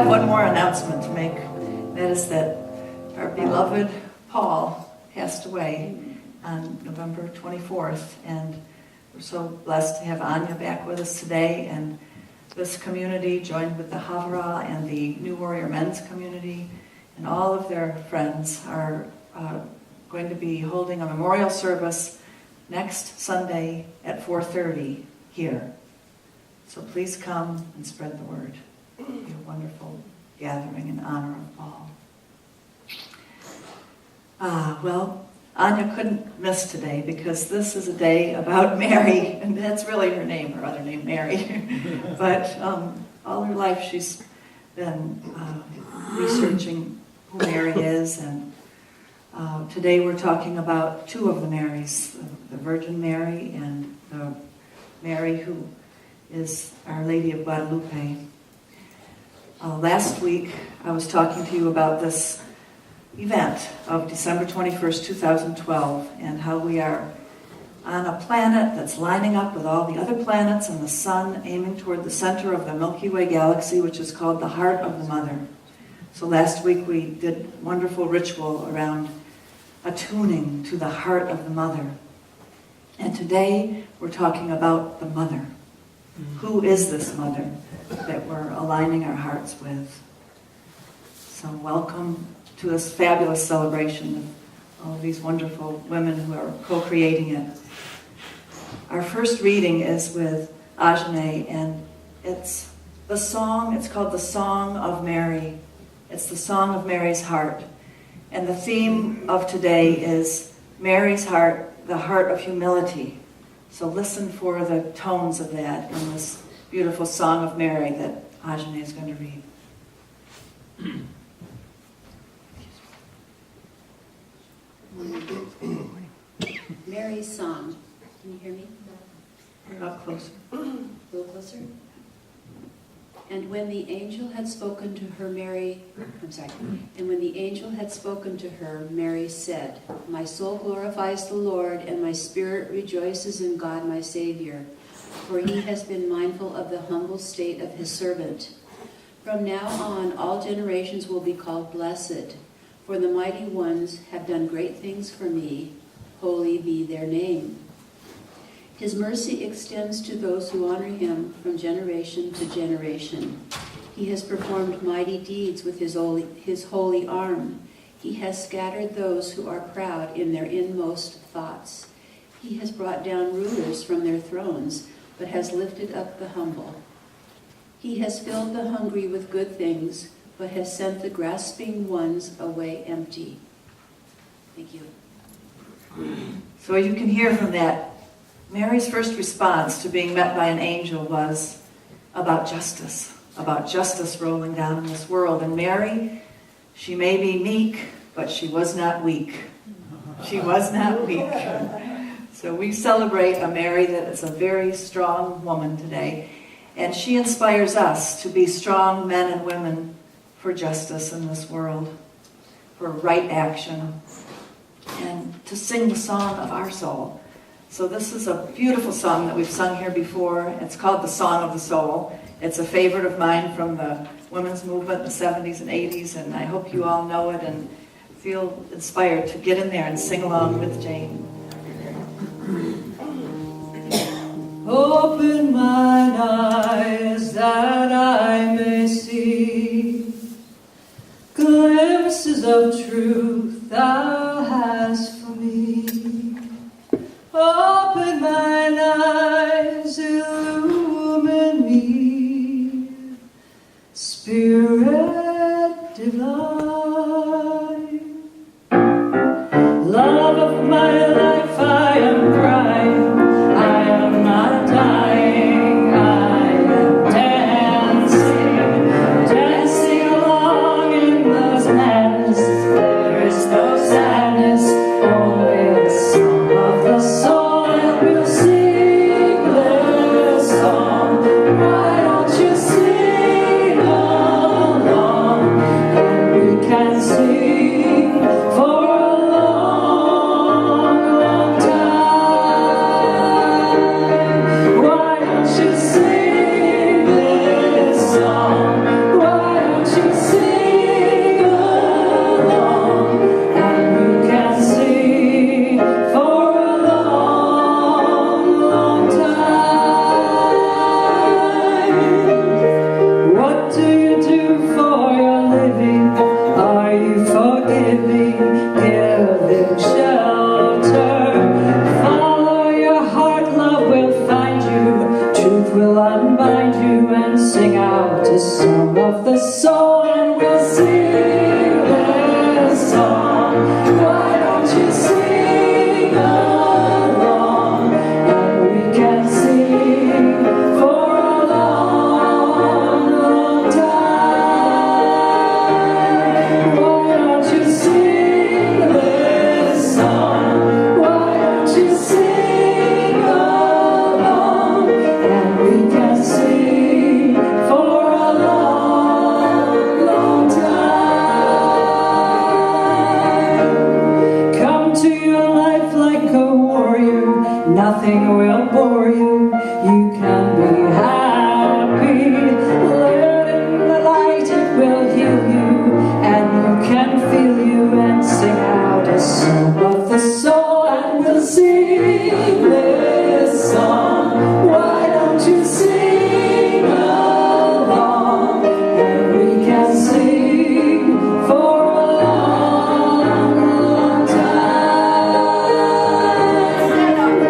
have one more announcement to make. That is that our beloved Paul passed away on November 24th, and we're so blessed to have Anya back with us today, and this community joined with the Havara and the New Warrior Men's community, and all of their friends are going to be holding a memorial service next Sunday at 4:30 here. So please come and spread the word. It'll be a wonderful gathering in honor of Paul. Well, Anya couldn't miss today because this is a day about Mary, and that's really her name, her other name, Mary. But all her life she's been researching who Mary is, and today we're talking about two of the Marys, the Virgin Mary and the Mary who is Our Lady of Guadalupe. Last week I was talking to you about this event of December 21st, 2012, and how we are on a planet that's lining up with all the other planets and the sun, aiming toward the center of the Milky Way galaxy, which is called the Heart of the Mother. So last week we did a wonderful ritual around attuning to the heart of the Mother. And today we're talking about the Mother. Who is this Mother that we're aligning our hearts with? So welcome to this fabulous celebration of all of these wonderful women who are co-creating it. Our first reading is with Ajane, and it's called the Song of Mary. It's the Song of Mary's Heart. And the theme of today is Mary's heart, the heart of humility. So listen for the tones of that in this beautiful Song of Mary that Ajane is going to read. Mary's Song. Can you hear me? Up closer. A little closer. And when the angel had spoken to her, And when the angel had spoken to her, Mary said, "My soul glorifies the Lord, and my spirit rejoices in God my Savior, for he has been mindful of the humble state of his servant. From now on, all generations will be called blessed, for the mighty ones have done great things for me. Holy be their name. His mercy extends to those who honor him from generation to generation. He has performed mighty deeds with his holy arm. He has scattered those who are proud in their inmost thoughts. He has brought down rulers from their thrones, but has lifted up the humble. He has filled the hungry with good things, but has sent the grasping ones away empty." Thank you. So as you can hear from that, Mary's first response to being met by an angel was about justice rolling down in this world. And Mary, she may be meek, but she was not weak. She was not weak. So we celebrate a Mary that is a very strong woman today. And she inspires us to be strong men and women for justice in this world, for right action, and to sing the song of our soul. So this is a beautiful song that we've sung here before. It's called the Song of the Soul. It's a favorite of mine from the women's movement in the 70s and 80s, and I hope you all know it and feel inspired to get in there and sing along with Jane. Open mine eyes that I may see glimpses of truth thou hast for me. Open mine eyes, illumine me, Spirit divine. Love of my life, I am crying, I am not dying, I am dancing along in the madness. There is no sadness, only the song of the soul, and we'll sing this of the soul, and we'll sing this song. Why don't you sing along? And we can sing for a long, long time. Why don't you sing this song? Why don't you sing along? And we can sing for a long, long time. Come to your life like a warrior, nothing will bore you. You can be happy. Let in the light, it will heal you, and you can feel you and sing out a song of the soul, and we'll sing this song. Why don't you sing along? And we can sing for a long, long time.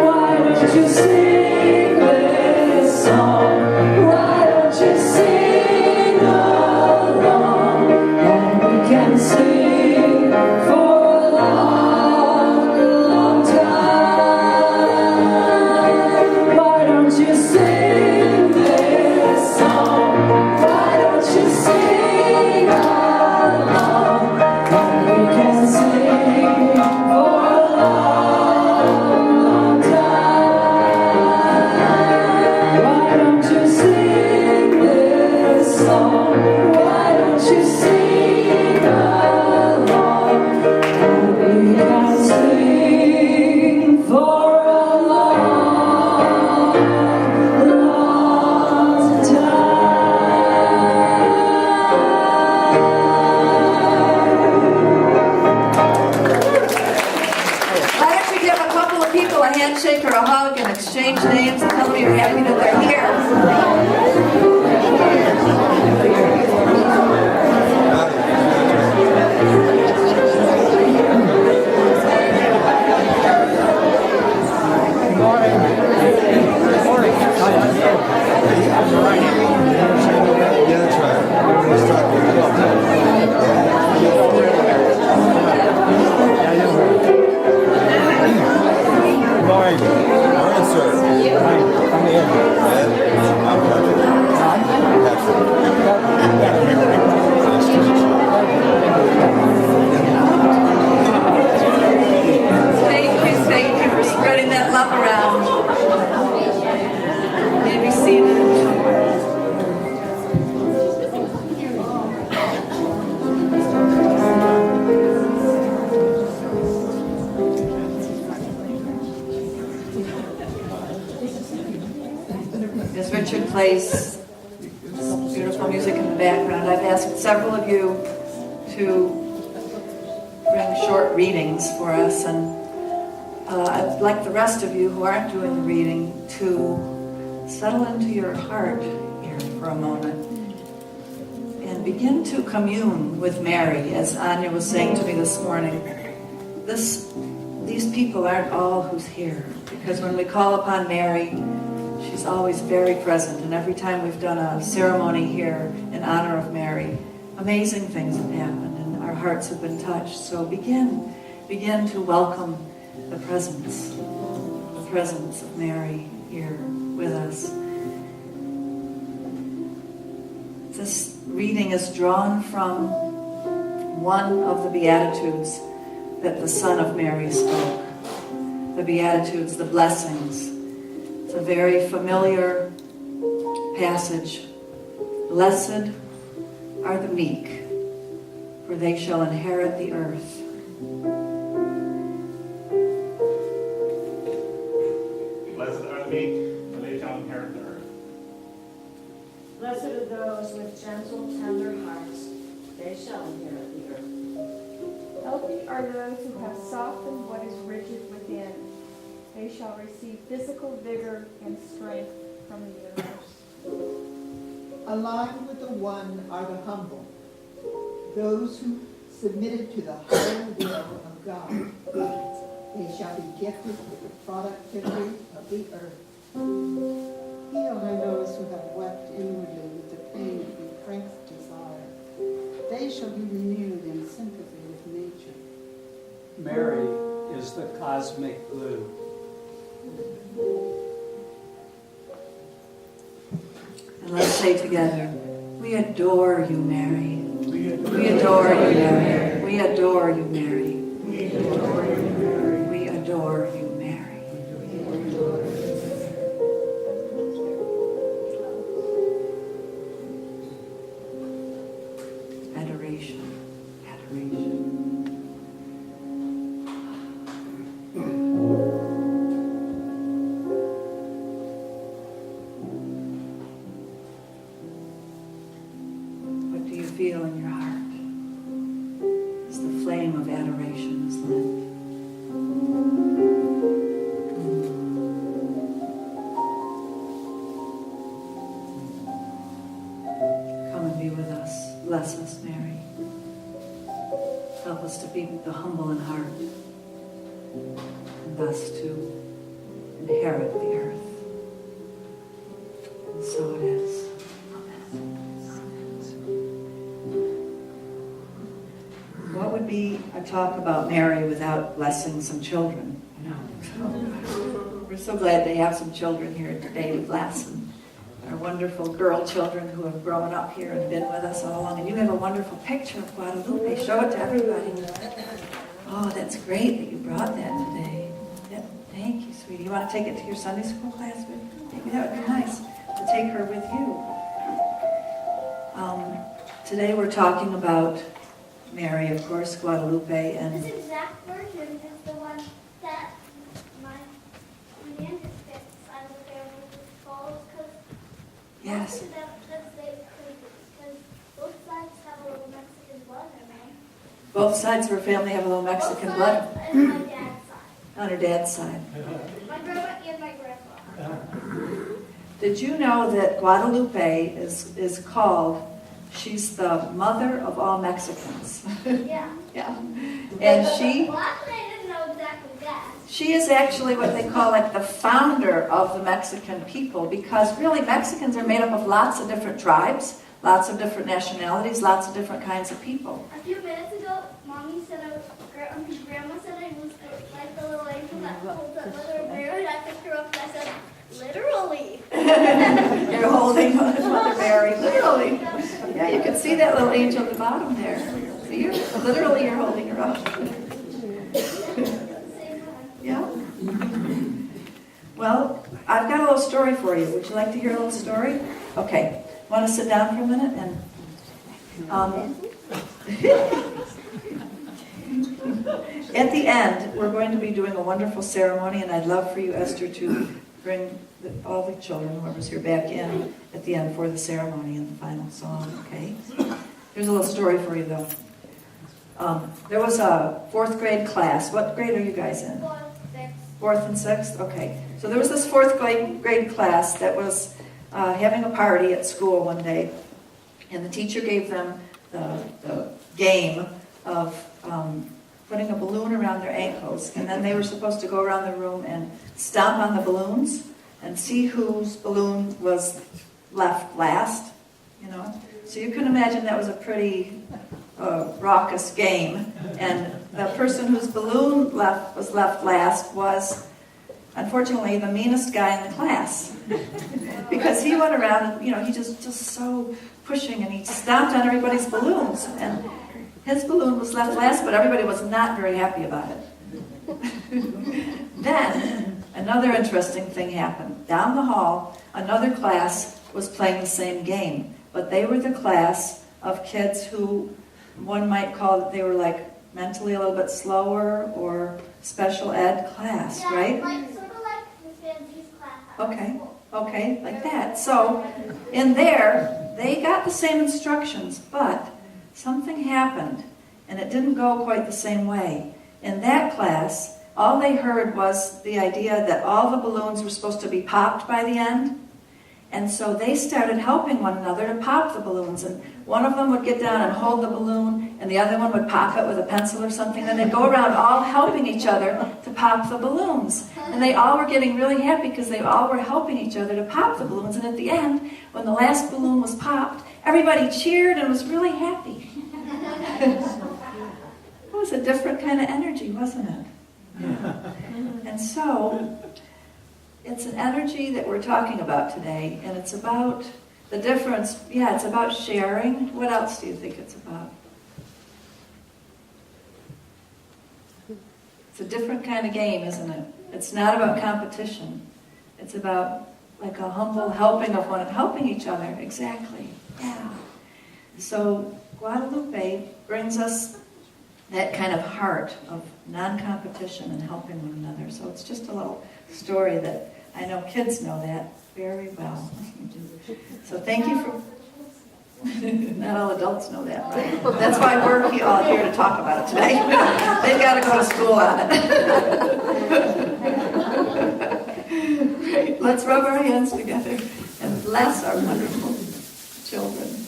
Why don't you sing this song? Why don't you sing along? And we can sing for a long, long time. Why don't you sing this song? Why don't you sing along? And we can sing for a long, long time. Why don't you sing this song? Why don't you sing along? And we can sing for a long, long Why don't you give a couple of people a handshake or a hug and exchange names and tell them you're happy that they're here? Yeah, that's right. Everybody's talking. Morning. Morning, sir. Come in. I'm Patrick. Nice to meet you. Thank you for spreading that love around. Maybe seated. As Richard plays beautiful music in the background, I've asked several of you to bring short readings for us, and I'd like the rest of you who aren't doing the reading to settle into your heart here for a moment and begin to commune with Mary. As Anya was saying to me this morning, these people aren't all who's here, because when we call upon Mary, she's always very present, and every time we've done a ceremony here in honor of Mary, amazing things have happened and our hearts have been touched. So begin to welcome the presence of Mary here with us. This reading is drawn from one of the Beatitudes that the Son of Mary spoke. The Beatitudes, the blessings. It's a very familiar passage. Blessed are the meek, for they shall inherit the earth. Blessed are the meek, for they shall inherit the earth. Blessed are those with gentle, tender hearts, they shall inherit the earth. Healthy are those who have softened what is rigid within. They shall receive physical vigor and strength from the universe. Aligned with the One are the humble, those who submitted to the higher will of God. They shall be gifted with the productivity of the earth. Heal are those who have wept inwardly with the attain a strength's desire. They shall be renewed in sympathy with nature. Mary is the cosmic glue. And let's say together, we adore you, Mary. We adore you, Mary. We adore you, Mary. We adore you, Mary. We adore you, Mary. Adoration. Adoration. What do you feel in your heart as the flame of adoration is lit? Come and be with us. Bless us, Mary. Help us to be the humble in heart and thus to inherit the earth. And so it is. What would be a talk about Mary without blessing some children? We're so glad to have some children here today to bless, and our wonderful girl children who have grown up here and been with us all along. And you have a wonderful picture of Guadalupe. Show it to everybody. Oh, that's great that you brought that today. Thank you, sweetie. You want to take it to your Sunday school class with you? Maybe that would be nice to take her with you. Today we're talking about Mary, of course, Guadalupe, and This exact version is the one that my aunt side of the family follows, because yes, because both sides have a little Mexican blood in them. both sides of her family have a little Mexican Both blood sides and my dad's side. on her dad's side. My grandma and my grandpa. Did you know that Guadalupe is called, she's the mother of all Mexicans? Yeah. Yeah. And she... Well, actually, I didn't know exactly that. She is actually what they call like the founder of the Mexican people, because really Mexicans are made up of lots of different tribes, lots of different nationalities, lots of different kinds of people. A few minutes ago, Mommy said Grandma said I was like the little angel that holds up Mother Mary, and I picked her up and I said, literally. You're holding Mother Mary, literally. Yeah, you can see that little angel at the bottom there. See, you're holding her up. Yeah. Well, I've got a little story for you. Would you like to hear a little story? Okay. Want to sit down for a minute? And at the end, we're going to be doing a wonderful ceremony, and I'd love for you, Esther, to bring all the children, whoever's here, back in at the end for the ceremony and the final song, okay? Here's a little story for you, though. There was a 4th grade class. What grade are you guys in? 4th and 6th? Okay. So there was this 4th grade class that was having a party at school one day, and the teacher gave them the game of putting a balloon around their ankles, and then they were supposed to go around the room and stomp on the balloons and see whose balloon was left last, you know. So you can imagine that was a pretty raucous game, and the person whose balloon was left last was, unfortunately, the meanest guy in the class, because he went around and, you know, he just so pushing, and he stomped on everybody's balloons, and his balloon was left last, but everybody was not very happy about it. Then, another interesting thing happened. Down the hall, another class was playing the same game, but they were the class of kids who one might call that they were like mentally a little bit slower or special ed class, Yeah, right? sort of like Miss Van Z's class. Okay, like that. So, in there, they got the same instructions, but something happened, and it didn't go quite the same way. In that class, all they heard was the idea that all the balloons were supposed to be popped by the end, and so they started helping one another to pop the balloons, and one of them would get down and hold the balloon, and the other one would pop it with a pencil or something, and they'd go around all helping each other to pop the balloons. And they all were getting really happy because they all were helping each other to pop the balloons. And at the end, when the last balloon was popped, everybody cheered and was really happy. It was a different kind of energy, wasn't it? And so, it's an energy that we're talking about today, and it's about the difference. Yeah, it's about sharing. What else do you think it's about? It's a different kind of game, isn't it? It's not about competition. It's about like a humble helping of helping each other. Exactly. Yeah. So Guadalupe brings us that kind of heart of non-competition and helping one another. So it's just a little story that I know kids know that very well. So thank you for... Not all adults know that, right? That's why we're all here to talk about it today. They've got to go to school on it. Right. Let's rub our hands together and bless our wonderful children.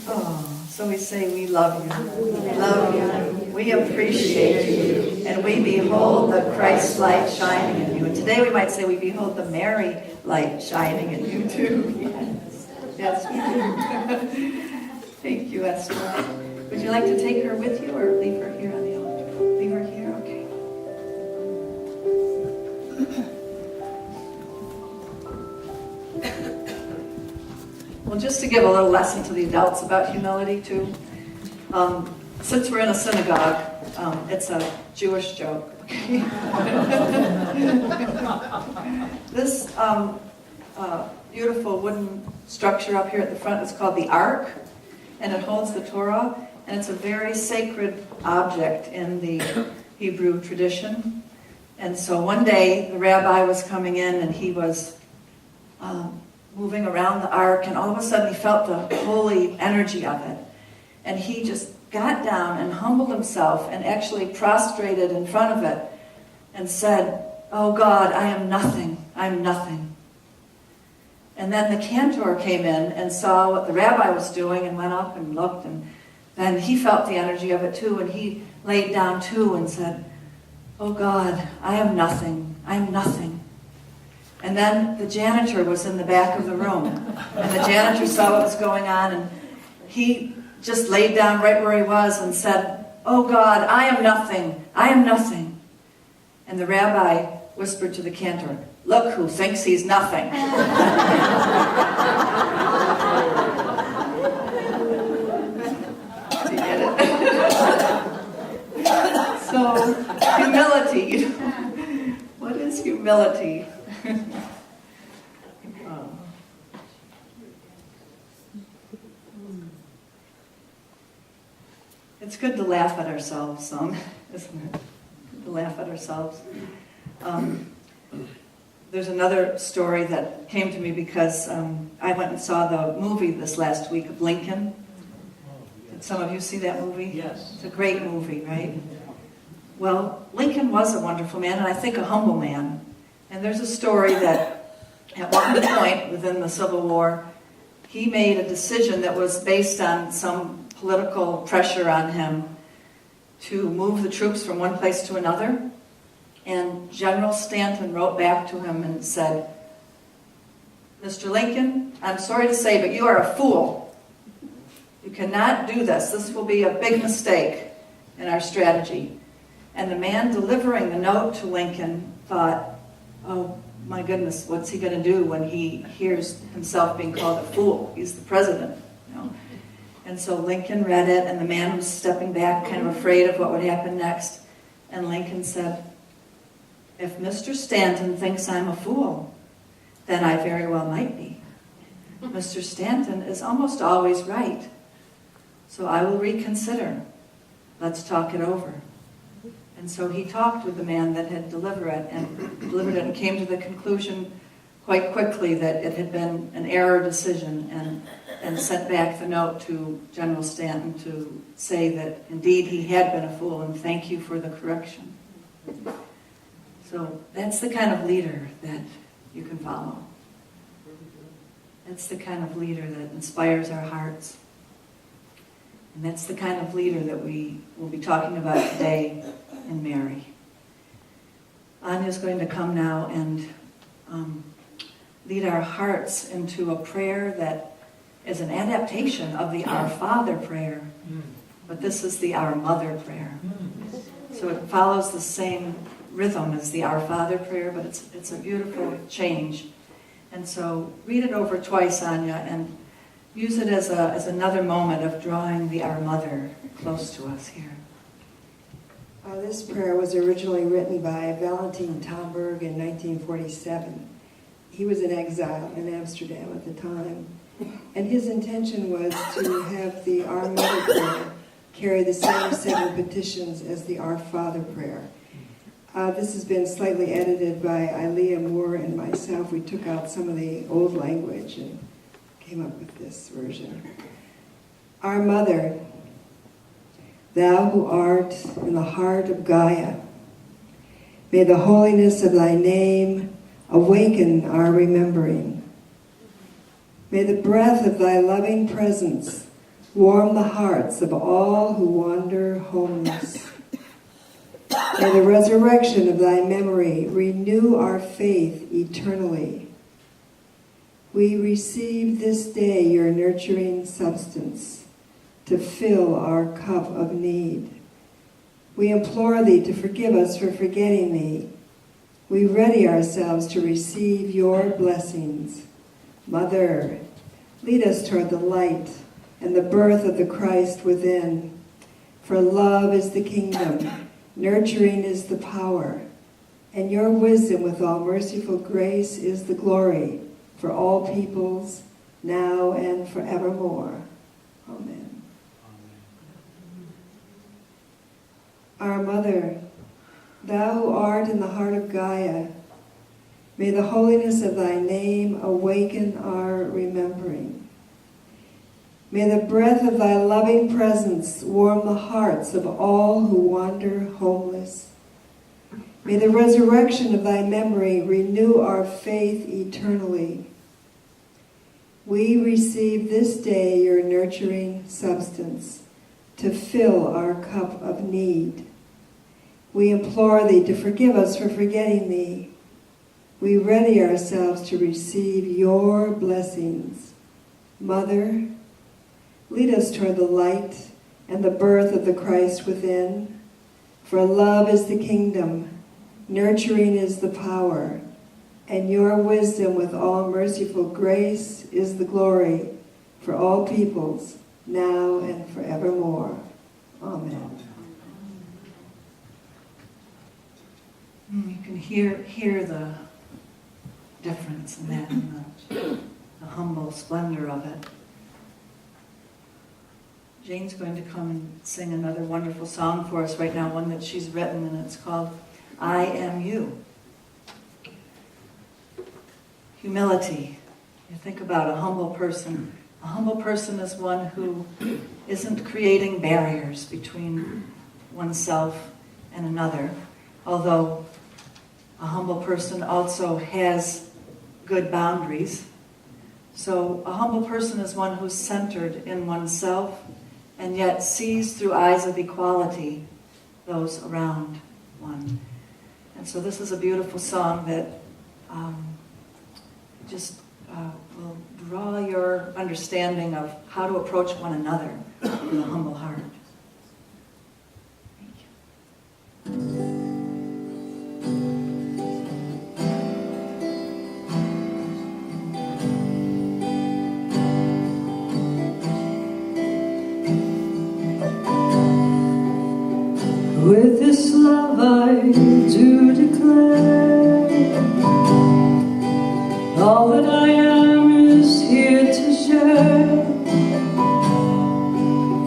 Oh, so we say we love you. We love you. We appreciate you. And we behold the Christ light shining in you. And today we might say we behold the Mary light shining in you too. Yes, we do. Thank you, Esther. Would you like to take her with you or leave her here on the altar? Leave her here? Okay. Well, just to give a little lesson to the adults about humility too. Since we're in a synagogue, it's a Jewish joke. Okay? This beautiful wooden structure up here at the front is called the Ark, and it holds the Torah, and it's a very sacred object in the Hebrew tradition. And so one day the rabbi was coming in and he was moving around the Ark, and all of a sudden he felt the holy energy of it. And he just got down and humbled himself and actually prostrated in front of it and said, "Oh God, I am nothing, I'm nothing." And then the cantor came in and saw what the rabbi was doing and went up and looked, and then he felt the energy of it too, and he laid down too and said, "Oh God, I am nothing, I'm nothing." And then the janitor was in the back of the room, and the janitor saw what was going on, and he just laid down right where he was and said, "Oh God, I am nothing, I am nothing." And the rabbi whispered to the cantor, "Look who thinks he's nothing." You get it? So, humility. What is humility? It's good to laugh at ourselves some, isn't it? To laugh at ourselves. There's another story that came to me because I went and saw the movie this last week of Lincoln. Did some of you see that movie? Yes. It's a great movie, right? Well, Lincoln was a wonderful man, and I think a humble man. And there's a story that at one point within the Civil War, he made a decision that was based on some political pressure on him to move the troops from one place to another. And General Stanton wrote back to him and said, "Mr. Lincoln, I'm sorry to say, but you are a fool. You cannot do this. This will be a big mistake in our strategy." And the man delivering the note to Lincoln thought, "Oh my goodness, what's he going to do when he hears himself being called a fool? He's the president." You know? And so Lincoln read it, and the man was stepping back, kind of afraid of what would happen next. And Lincoln said, "If Mr. Stanton thinks I'm a fool, then I very well might be. Mr. Stanton is almost always right. So I will reconsider. Let's talk it over." And so he talked with the man that had delivered it and came to the conclusion quite quickly that it had been an error decision, and sent back the note to General Stanton to say that indeed he had been a fool and thank you for the correction. So that's the kind of leader that you can follow. That's the kind of leader that inspires our hearts. And that's the kind of leader that we will be talking about today in Mary. Anya's going to come now and lead our hearts into a prayer that is an adaptation of the Our Father prayer. But this is the Our Mother prayer. So it follows the same rhythm as the Our Father prayer, but it's a beautiful change. And so read it over twice, Anya, and use it as another moment of drawing the Our Mother close to us here. This prayer was originally written by Valentin Tomberg in 1947. He was in exile in Amsterdam at the time. And his intention was to have the Our Mother prayer carry the same 7 petitions as the Our Father prayer. This has been slightly edited by Ilea Moore and myself. We took out some of the old language and came up with this version. Our Mother, thou who art in the heart of Gaia, may the holiness of thy name awaken our remembering. May the breath of thy loving presence warm the hearts of all who wander homeless. May the resurrection of thy memory renew our faith eternally. We receive this day your nurturing substance to fill our cup of need. We implore thee to forgive us for forgetting thee. We ready ourselves to receive your blessings. Mother, lead us toward the light and the birth of the Christ within. For love is the kingdom, nurturing is the power, and your wisdom with all merciful grace is the glory for all peoples, now and forevermore. Amen. Our Mother, thou who art in the heart of Gaia, may the holiness of thy name awaken our remembering. May the breath of thy loving presence warm the hearts of all who wander homeless. May the resurrection of thy memory renew our faith eternally. We receive this day your nurturing substance to fill our cup of need. We implore thee to forgive us for forgetting thee. We ready ourselves to receive your blessings. Mother, lead us toward the light and the birth of the Christ within. For love is the kingdom, nurturing is the power, and your wisdom with all merciful grace is the glory for all peoples, now and forevermore. Amen. You can hear the difference in that, and the humble splendor of it. Jane's going to come and sing another wonderful song for us right now, one that she's written, and it's called I Am You. Humility. You think about a humble person. A humble person is one who isn't creating barriers between oneself and another, although a humble person also has good boundaries. So a humble person is one who's centered in oneself and yet sees through eyes of equality those around one. And so this is a beautiful song that will draw your understanding of how to approach one another with a humble heart. Thank you. With this love I do declare, all that I am is here to share.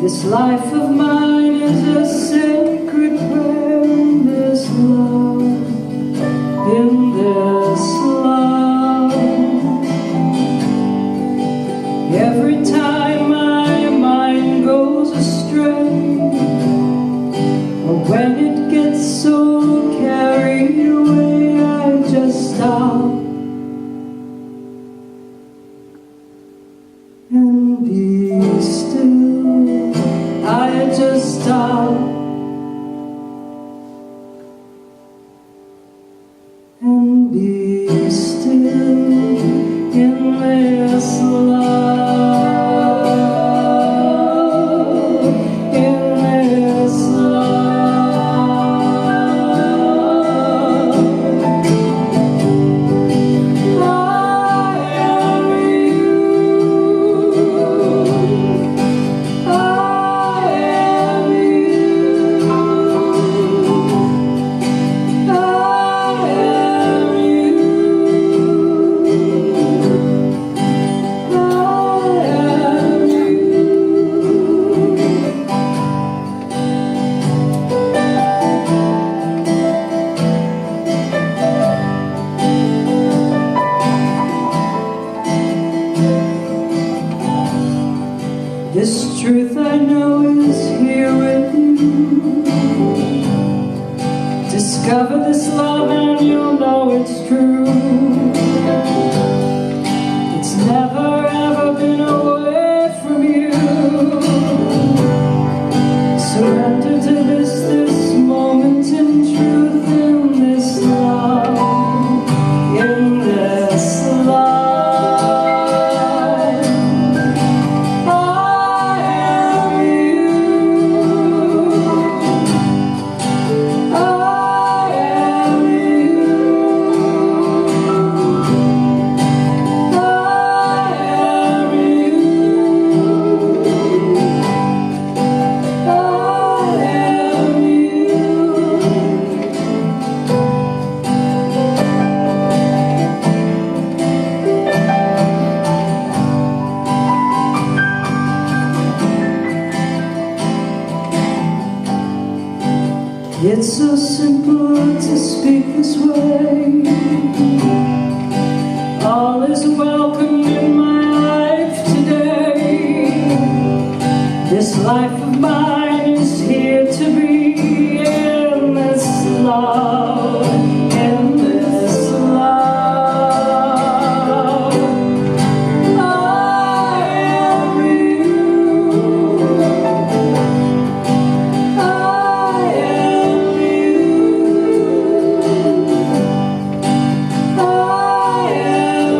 This life of mine is a sacred prayer. In this love, in this love, every time my mind goes astray, or when it gets so carried away, I just stop and be still. to stop and be still in this love, in this love. I am you. I am you. I am This truth I know is here with you. Discover this love and you'll know it's true. It's never ever been away from you. Surrender to this moment in truth, in this love, in this love. It's so simple to speak this way. All is welcome in my life today. This life of mine is here to be in this love, in this love. I am you. I am you. I am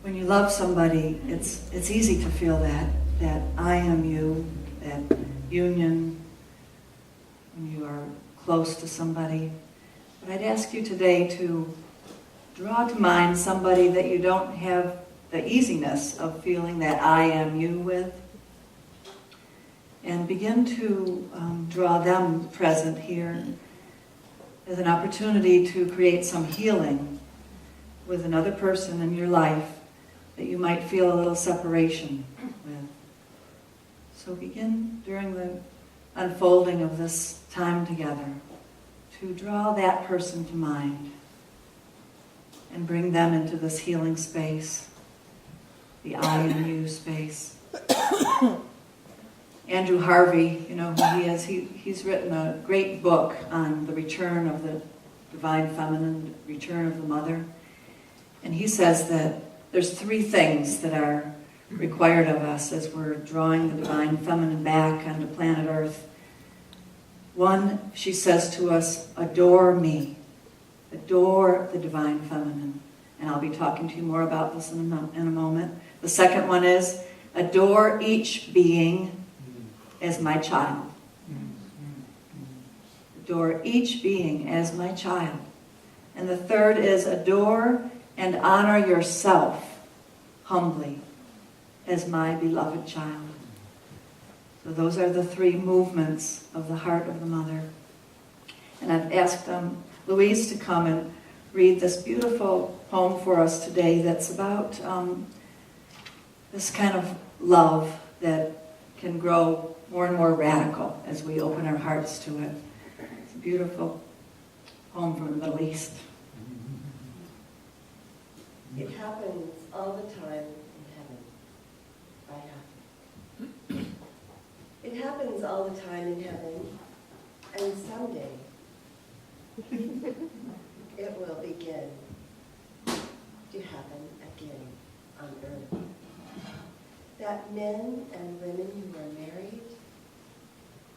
When you love somebody, it's easy to feel that I am you, that union, when you are close to somebody. But I'd ask you today to draw to mind somebody that you don't have the easiness of feeling that I am you with, and begin to draw them present here as an opportunity to create some healing with another person in your life that you might feel a little separation with. So begin during the unfolding of this time together to draw that person to mind and bring them into this healing space, the I and you space. Andrew Harvey, you know who he is, he's written a great book on the return of the divine feminine, the return of the mother. And he says that there's 3 things that are required of us as we're drawing the divine feminine back onto planet Earth. 1, she says to us, adore me. Adore the divine feminine. And I'll be talking to you more about this in a moment. The second one is, adore each being as my child. Adore each being as my child. And the third is, adore and honor yourself humbly as my beloved child. So those are the 3 movements of the heart of the mother. And I've asked Louise to come and read this beautiful poem for us today that's about this kind of love that can grow more and more radical as we open our hearts to it. It's a beautiful poem from the Middle East. It happens all the time in heaven. it will begin to happen again on earth. That men and women who are married,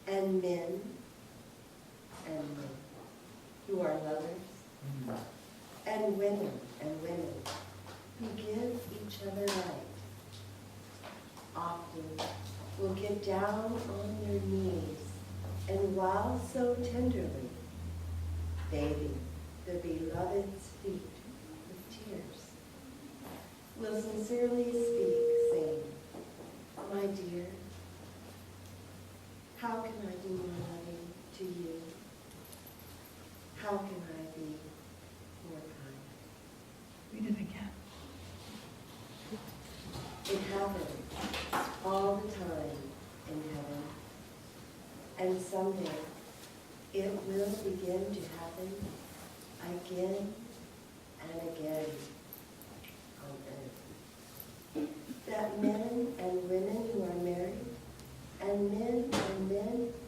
and men who are lovers, and women who give each other light, often will get down on their knees and while so tenderly bathing the beloved's feet with tears, will sincerely speak, saying, "My dear, how can I be more loving to you? How can I be more kind?" Read it again. It happens all the time in heaven, and someday it will begin to happen again and again on earth. That men and women who are married, and men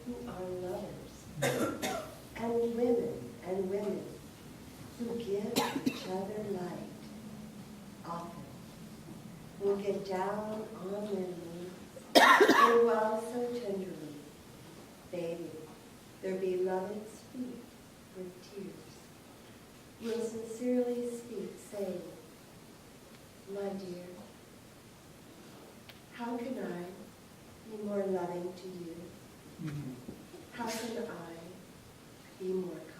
who are lovers, and women who give each other light, often will get down on their knees and while so tenderly bathing their beloved's feet with tears, will sincerely speak, saying, "My dear, how can I be more loving to you? How can I be more kind?"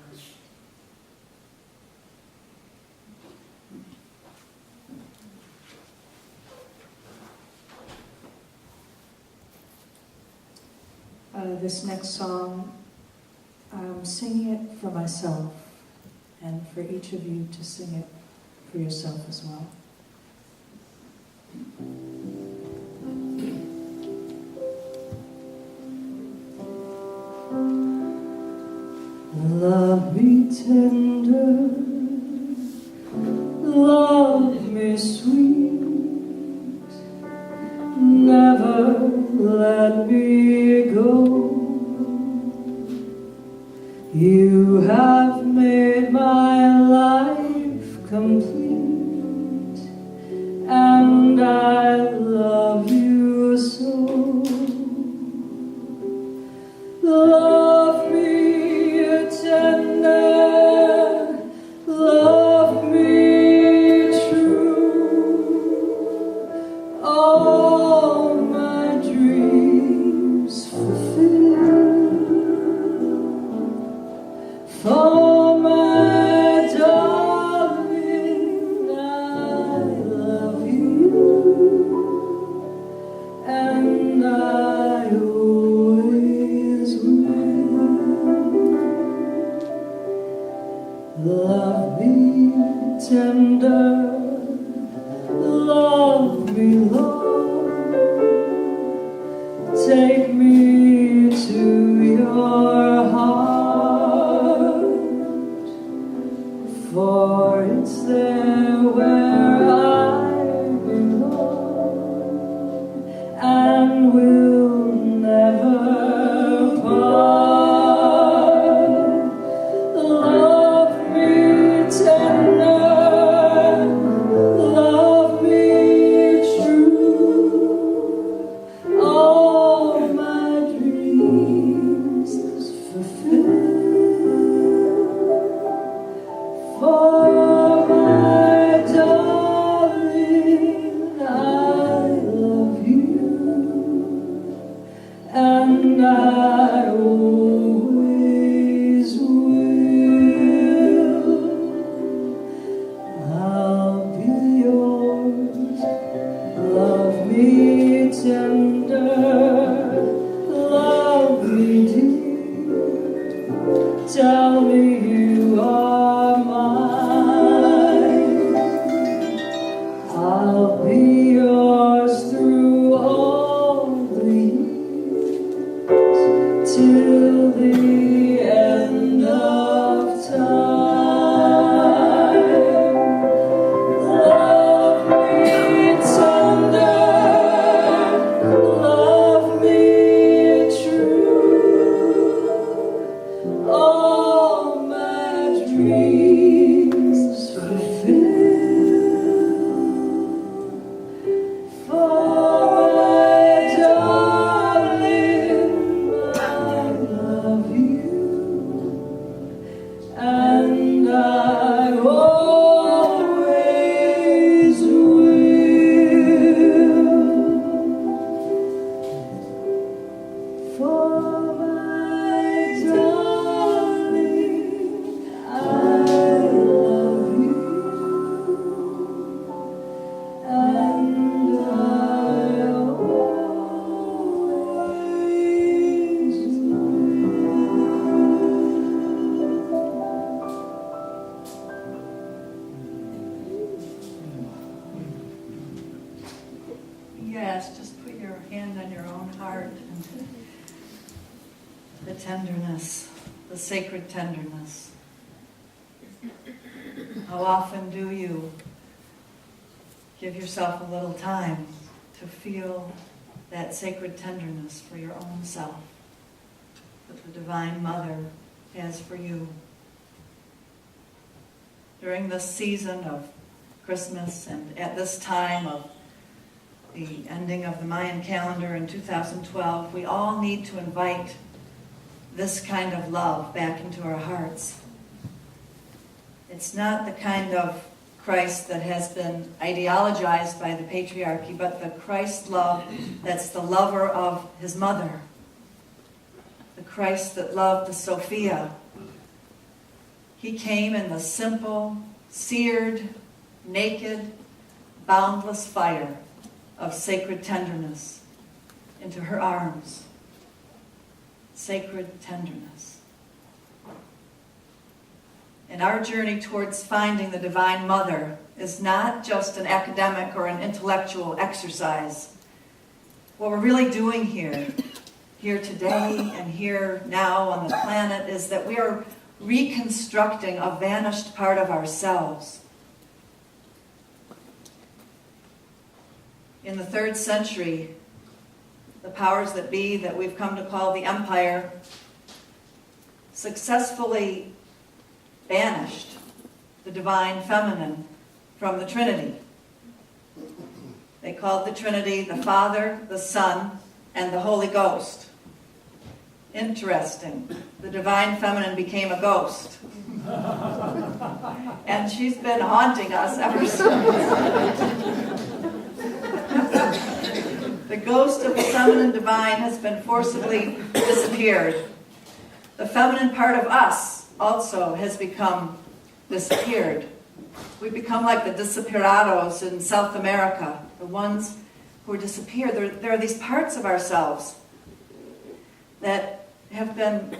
This next song, I'm singing it for myself and for each of you to sing it for yourself as well. Love me tender, love me sweet, never let me go. You have made my life complete, and I love you so. Love me tender, love me true, all my dreams fulfill. For my darling, I love you, and I always will. Love me tender, love me Lord, take me to your heart, for it's there where I belong and will never part. Love me tender, love me true, all my dreams fulfill. For my darling, I love you, dreams fulfilled. For my darling, I love you, and I always will. For my darling, I love you, and I always Yes, just put your hand on your own heart and the tenderness, the sacred tenderness. How often do you give yourself a little time to feel that sacred tenderness for your own self that the Divine Mother has for you? During this season of Christmas and at this time of the ending of the Mayan calendar in 2012, we all need to invite this kind of love back into our hearts. It's not the kind of Christ that has been ideologized by the patriarchy, but the Christ love that's the lover of his mother. The Christ that loved the Sophia. He came in the simple, seared, naked, boundless fire of sacred tenderness into her arms. Sacred tenderness. And our journey towards finding the Divine Mother is not just an academic or an intellectual exercise. What we're really doing here today and here now on the planet, is that we are reconstructing a vanished part of ourselves. In the 3rd century, the powers that be, that we've come to call the empire, successfully banished the divine feminine from the Trinity. They called the Trinity the Father, the Son, and the Holy Ghost. Interesting. The divine feminine became a ghost. And she's been haunting us ever since. The ghost of the feminine divine has been forcibly disappeared. The feminine part of us also has become disappeared. We've become like the disappearados in South America, the ones who are disappeared. There are these parts of ourselves that have been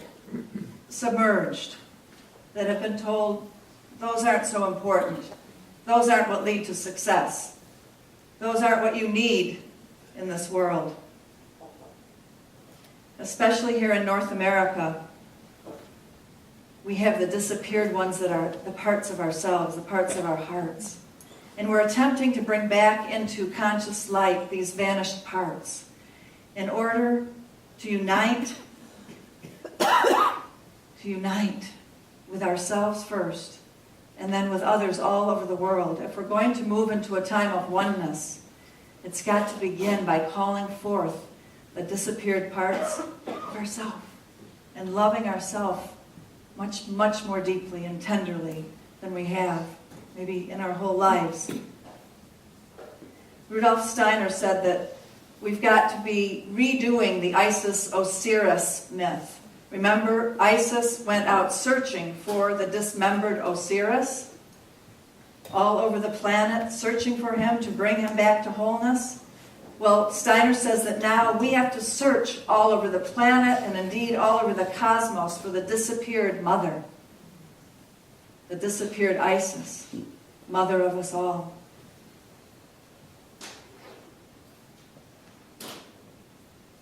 submerged, that have been told, those aren't so important. Those aren't what lead to success. Those aren't what you need in this world. Especially here in North America, we have the disappeared ones that are the parts of ourselves, the parts of our hearts. And we're attempting to bring back into conscious light these vanished parts in order to unite with ourselves first, and then with others all over the world. If we're going to move into a time of oneness, it's got to begin by calling forth the disappeared parts of ourselves and loving ourselves much, much more deeply and tenderly than we have, maybe in our whole lives. Rudolf Steiner said that we've got to be redoing the Isis-Osiris myth. Remember, Isis went out searching for the dismembered Osiris all over the planet, searching for him to bring him back to wholeness. Well, Steiner says that now we have to search all over the planet and indeed all over the cosmos for the disappeared mother, the disappeared Isis, mother of us all.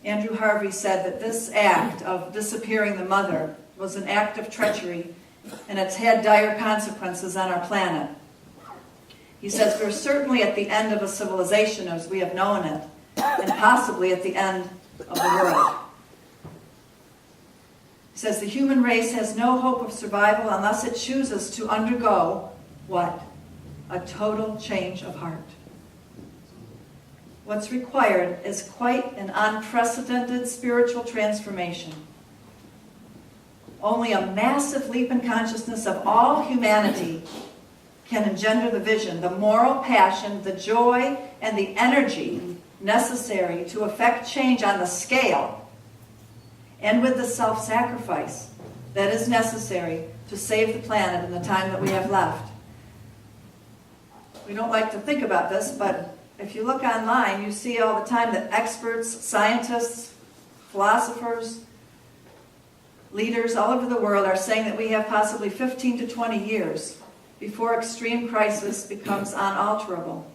Andrew Harvey said that this act of disappearing the mother was an act of treachery, and it's had dire consequences on our planet. He says we're certainly at the end of a civilization as we have known it, and possibly at the end of the world. He says the human race has no hope of survival unless it chooses to undergo what? A total change of heart. What's required is quite an unprecedented spiritual transformation. Only a massive leap in consciousness of all humanity can engender the vision, the moral passion, the joy, and the energy necessary to effect change on the scale and with the self-sacrifice that is necessary to save the planet in the time that we have left. We don't like to think about this, but if you look online, you see all the time that experts, scientists, philosophers, leaders all over the world are saying that we have possibly 15 to 20 years before extreme crisis becomes unalterable.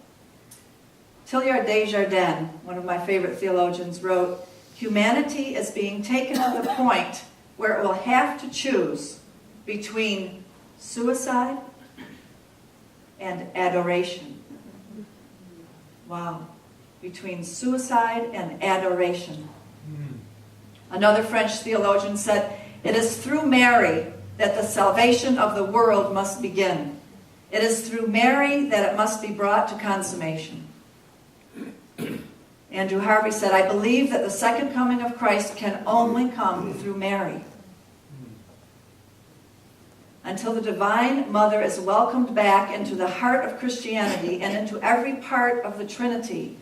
Teilhard de Chardin, one of my favorite theologians, wrote, "Humanity is being taken to the point where it will have to choose between suicide and adoration." Wow. Between suicide and adoration. Another French theologian said, "It is through Mary that the salvation of the world must begin. It is through Mary that it must be brought to consummation." Andrew Harvey said, "I believe that the second coming of Christ can only come through Mary. Until the Divine Mother is welcomed back into the heart of Christianity and into every part of the Trinity,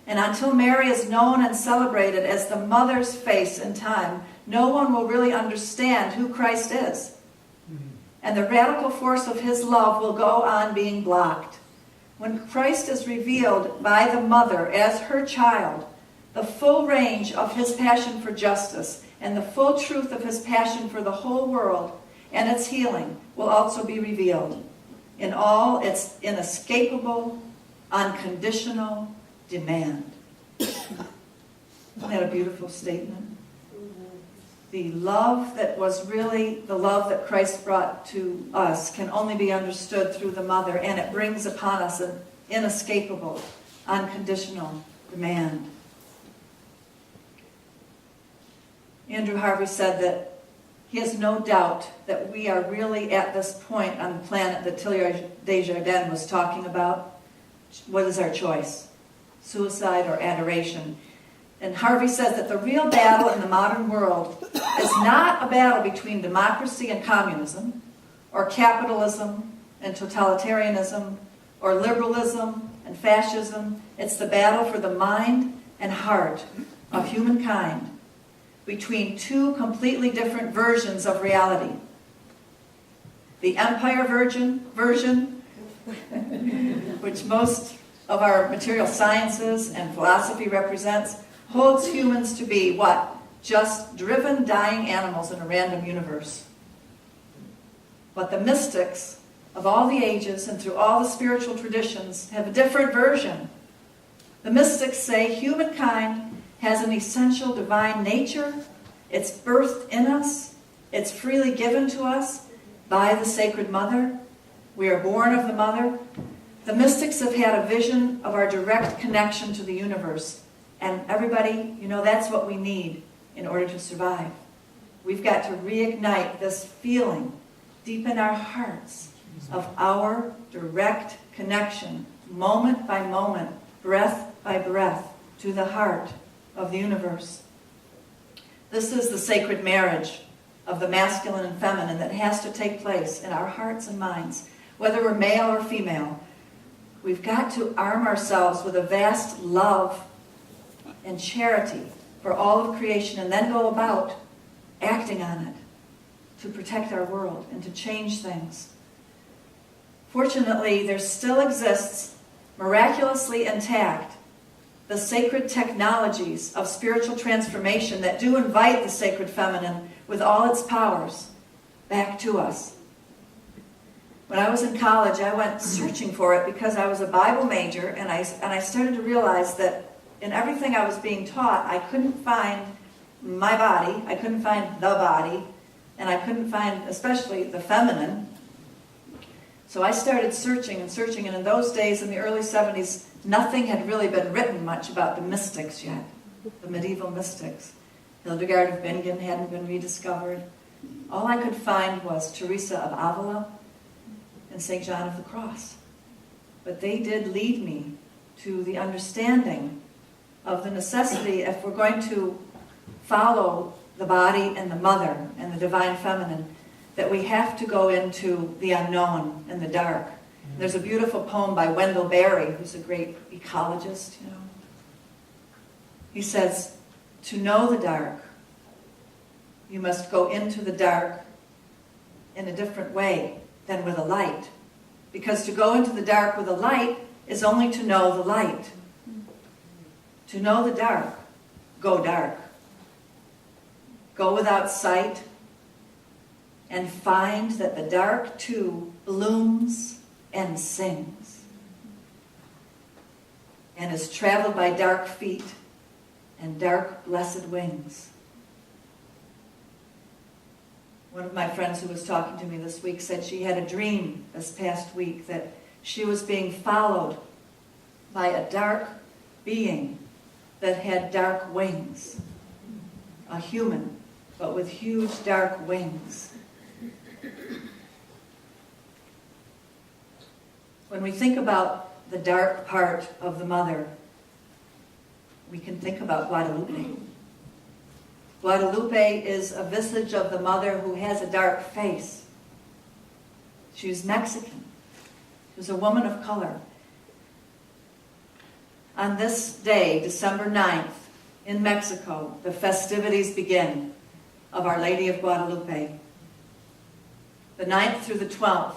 and until Mary is known and celebrated as the Mother's face in time, no one will really understand who Christ is. And the radical force of his love will go on being blocked. When Christ is revealed by the Mother as her child, the full range of his passion for justice and the full truth of his passion for the whole world and its healing will also be revealed in all its inescapable, unconditional demand." Isn't that a beautiful statement? The love that was really the love that Christ brought to us can only be understood through the Mother, and it brings upon us an inescapable, unconditional demand. Andrew Harvey said that he has no doubt that we are really at this point on the planet that Teilhard de Chardin was talking about. What is our choice? Suicide or adoration? And Harvey says that the real battle in the modern world is not a battle between democracy and communism, or capitalism and totalitarianism, or liberalism and fascism. It's the battle for the mind and heart of humankind between two completely different versions of reality. The empire version, which most of our material sciences and philosophy represents, holds humans to be what? Just driven, dying animals in a random universe. But the mystics of all the ages and through all the spiritual traditions have a different version. The mystics say humankind has an essential divine nature. It's birthed in us. It's freely given to us by the Sacred Mother. We are born of the Mother. The mystics have had a vision of our direct connection to the universe. And everybody, you know, that's what we need in order to survive. We've got to reignite this feeling deep in our hearts of our direct connection, moment by moment, breath by breath, to the heart of the universe. This is the sacred marriage of the masculine and feminine that has to take place in our hearts and minds, whether we're male or female. We've got to arm ourselves with a vast love and charity for all of creation, and then go about acting on it to protect our world and to change things. Fortunately, there still exists, miraculously intact, the sacred technologies of spiritual transformation that do invite the sacred feminine with all its powers back to us. When I was in college, I went searching for it because I was a Bible major, and I started to realize that in everything I was being taught, I couldn't find my body, I couldn't find the body, and I couldn't find especially the feminine. So I started searching and searching, and in those days, in the early 70s, nothing had really been written much about the mystics yet, the medieval mystics. Hildegard of Bingen hadn't been rediscovered. all I could find was Teresa of Avila and St. John of the Cross. But they did lead me to the understanding of the necessity, if we're going to follow the body and the mother and the divine feminine, that we have to go into the unknown and the dark. There's a beautiful poem by Wendell Berry, who's a great ecologist, you know. He says, to know the dark, you must go into the dark in a different way than with a light. Because to go into the dark with a light is only to know the light. To know the dark, go dark. Go without sight and find that the dark too blooms and sings and is traveled by dark feet and dark blessed wings. One of my friends who was talking to me this week said she had a dream this past week that she was being followed by a dark being that had dark wings. A human, but with huge dark wings. When we think about the dark part of the mother, we can think about Guadalupe. Guadalupe is a visage of the mother who has a dark face. She was Mexican. She was a woman of color. On this day, December 9th, in Mexico, the festivities begin of Our Lady of Guadalupe. The 9th through the 12th,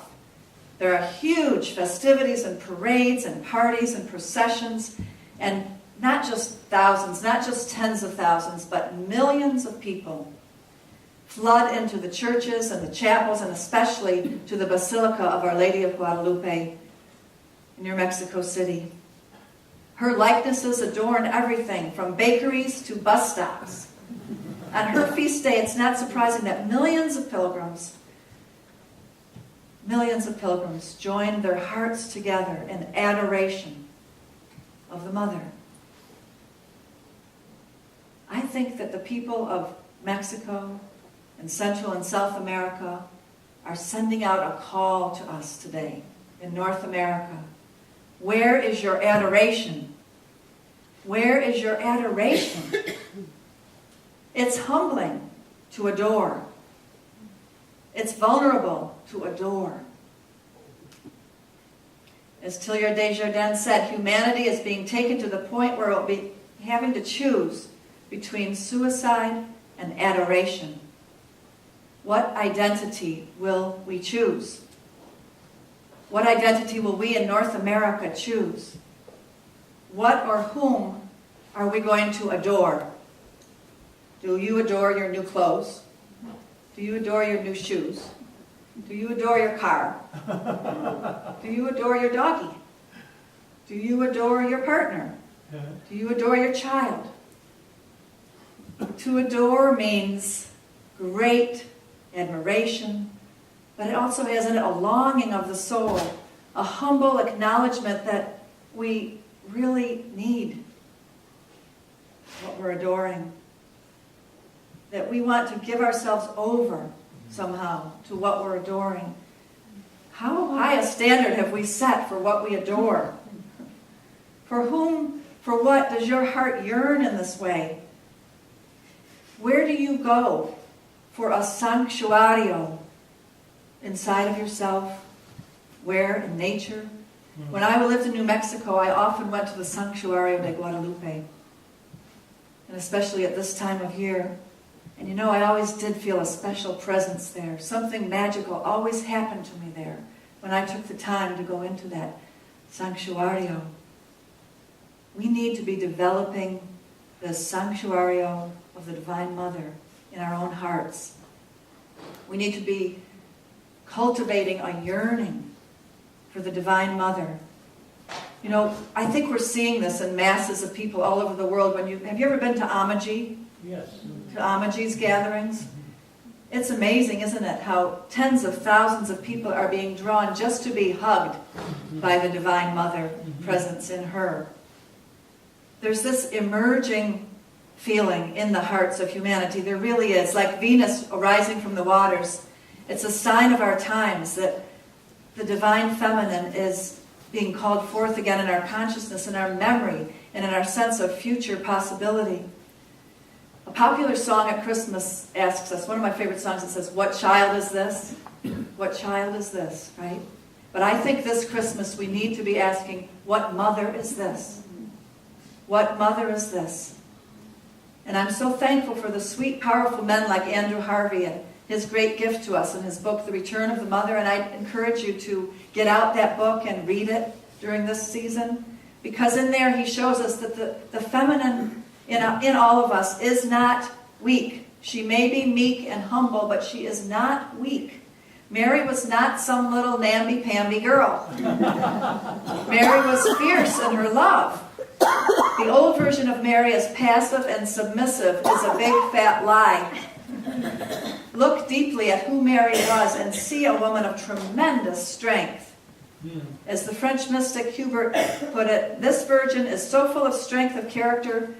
there are huge festivities and parades and parties and processions, and not just thousands, not just tens of thousands, but millions of people flood into the churches and the chapels, and especially to the Basilica of Our Lady of Guadalupe near Mexico City. Her likenesses adorn everything from bakeries to bus stops. On her feast day, it's not surprising that millions of pilgrims join their hearts together in adoration of the Mother. I think that the people of Mexico and Central and South America are sending out a call to us today in North America. Where is your adoration? Where is your adoration? It's humbling to adore. It's vulnerable to adore. As Teilhard de Chardin said, humanity is being taken to the point where it will be having to choose between suicide and adoration. What identity will we choose? What identity will we in North America choose? What or whom are we going to adore? Do you adore your new clothes? Do you adore your new shoes? Do you adore your car? Do you adore your doggy? Do you adore your partner? Do you adore your child? To adore means great admiration, but it also has in it a longing of the soul, a humble acknowledgement that we really need what we're adoring, that we want to give ourselves over somehow to what we're adoring. How high a standard have we set for what we adore? For whom, for what does your heart yearn in this way? Where do you go for a sanctuario inside of yourself? Where? In nature? When I lived in New Mexico, I often went to the Sanctuario de Guadalupe, and especially at this time of year. And you know, I always did feel a special presence there. Something magical always happened to me there when I took the time to go into that sanctuario. We need to be developing the sanctuario of the Divine Mother in our own hearts. We need to be cultivating a yearning for the Divine Mother. You know, I think we're seeing this in masses of people all over the world. Have you ever been to Amaji? Yes. To Amaji's gatherings? It's amazing, isn't it, how tens of thousands of people are being drawn just to be hugged by the Divine Mother presence in her. There's this emerging feeling in the hearts of humanity. There really is, like Venus arising from the waters. It's a sign of our times that the divine feminine is being called forth again in our consciousness, in our memory, and in our sense of future possibility. A popular song at Christmas asks us, one of my favorite songs, it says, "What child is this? What child is this?" Right? But I think this Christmas we need to be asking, what mother is this? What mother is this? And I'm so thankful for the sweet, powerful men like Andrew Harvey and his great gift to us in his book, The Return of the Mother. And I encourage you to get out that book and read it during this season, because in there he shows us that the feminine in all of us is not weak. She may be meek and humble, but she is not weak. Mary was not some little namby-pamby girl. Mary was fierce in her love. The old version of Mary as passive and submissive is a big fat lie. Look deeply at who Mary was and see a woman of tremendous strength. As the French mystic Hubert put it, this virgin is so full of strength of character.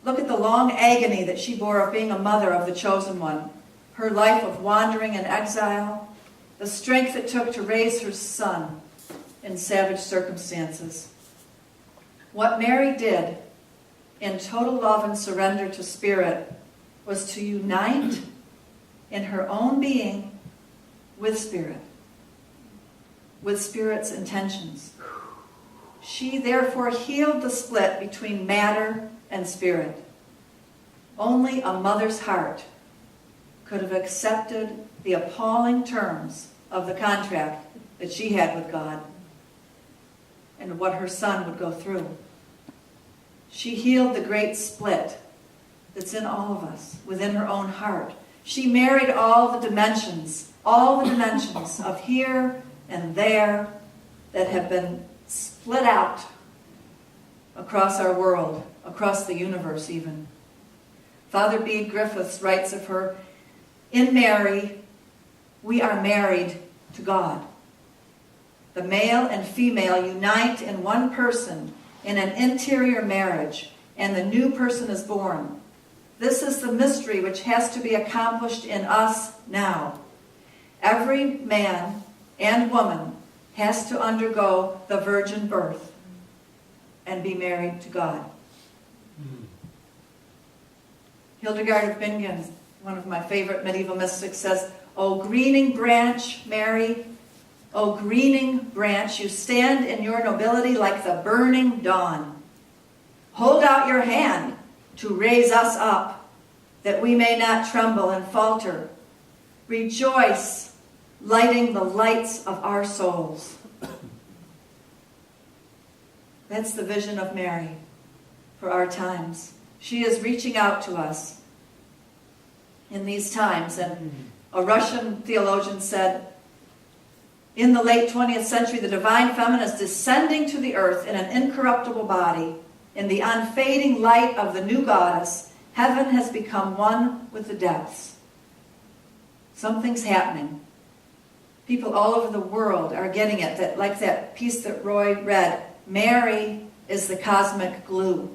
Look at the long agony that she bore of being a mother of the chosen one. Her life of wandering and exile, the strength it took to raise her son in savage circumstances. What Mary did in total love and surrender to Spirit was to unite in her own being with Spirit, with Spirit's intentions. She therefore healed the split between matter and Spirit. Only a mother's heart could have accepted the appalling terms of the contract that she had with God and what her son would go through. She healed the great split that's in all of us, within her own heart. She married all the dimensions of here and there that have been split out across our world, across the universe even. Father Bede Griffiths writes of her, "In Mary, we are married to God. The male and female unite in one person in an interior marriage, and the new person is born. This is the mystery which has to be accomplished in us now. Every man and woman has to undergo the virgin birth and be married to God." Hildegard of Bingen, one of my favorite medieval mystics, says, "O greening branch, Mary, O greening branch, you stand in your nobility like the burning dawn. Hold out your hand to raise us up, that we may not tremble and falter. Rejoice, lighting the lights of our souls." That's the vision of Mary for our times. She is reaching out to us in these times. And a Russian theologian said, in the late 20th century, the divine feminine is descending to the earth in an incorruptible body. In the unfading light of the new goddess, heaven has become one with the depths. Something's happening. People all over the world are getting it, that, like that piece that Roy read, Mary is the cosmic glue.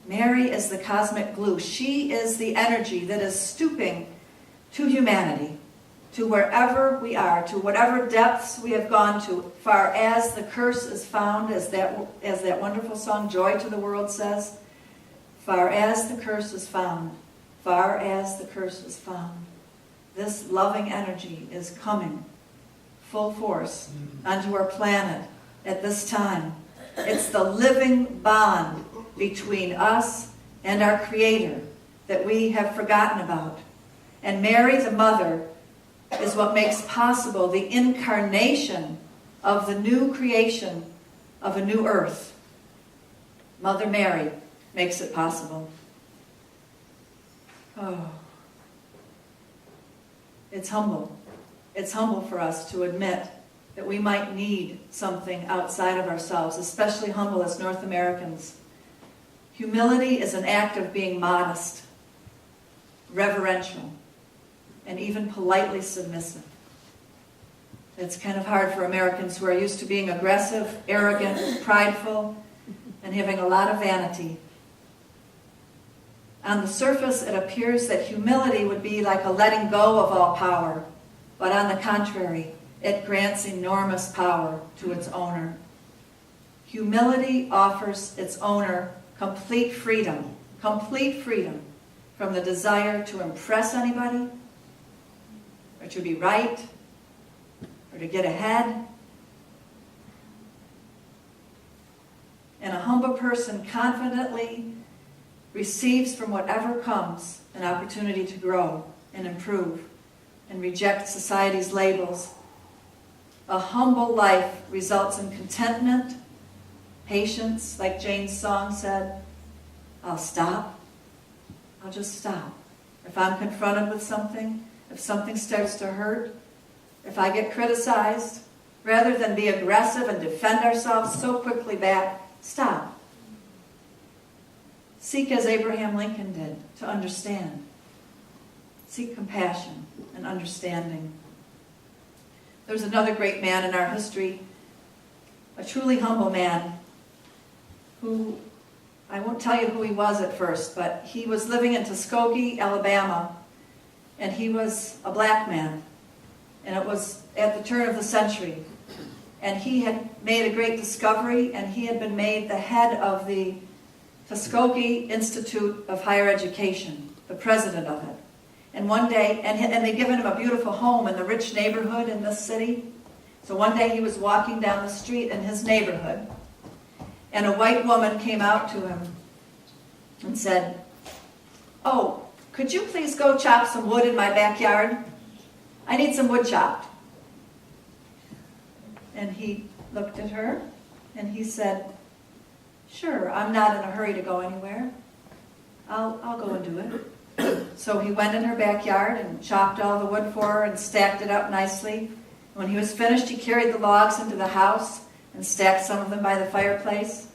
Mary is the cosmic glue. She is the energy that is stooping to humanity, to wherever we are, to whatever depths we have gone to, far as the curse is found, as that wonderful song, Joy to the World, says, far as the curse is found, far as the curse is found. This loving energy is coming full force onto our planet at this time. It's the living bond between us and our Creator that we have forgotten about. And Mary, the Mother, is what makes possible the incarnation of the new creation of a new earth. Mother Mary makes it possible. Oh. It's humble. It's humble for us to admit that we might need something outside of ourselves, especially humble as North Americans. Humility is an act of being modest, reverential, and even politely submissive. It's kind of hard for Americans who are used to being aggressive, arrogant, prideful, and having a lot of vanity. On the surface, it appears that humility would be like a letting go of all power, but on the contrary, it grants enormous power to its owner. Humility offers its owner complete freedom from the desire to impress anybody, or to be right, or to get ahead. And a humble person confidently receives from whatever comes an opportunity to grow and improve and reject society's labels. A humble life results in contentment, patience, like Jane's song said. I'll stop. I'll just stop. If I'm confronted with something, if something starts to hurt, if I get criticized, rather than be aggressive and defend ourselves so quickly back, stop. Seek as Abraham Lincoln did, to understand. Seek compassion and understanding. There's another great man in our history, a truly humble man, who, I won't tell you who he was at first, but he was living in Tuskegee, Alabama, and he was a black man. And it was at the turn of the century. And he had made a great discovery, and he had been made the head of the Tuskegee Institute of Higher Education, the president of it. And one day, and they'd given him a beautiful home in the rich neighborhood in this city. So one day he was walking down the street in his neighborhood, and a white woman came out to him and said, "Oh, could you please go chop some wood in my backyard? I need some wood chopped." And he looked at her and he said, "Sure, I'm not in a hurry to go anywhere. I'll go and do it." So he went in her backyard and chopped all the wood for her and stacked it up nicely. When he was finished, he carried the logs into the house and stacked some of them by the fireplace.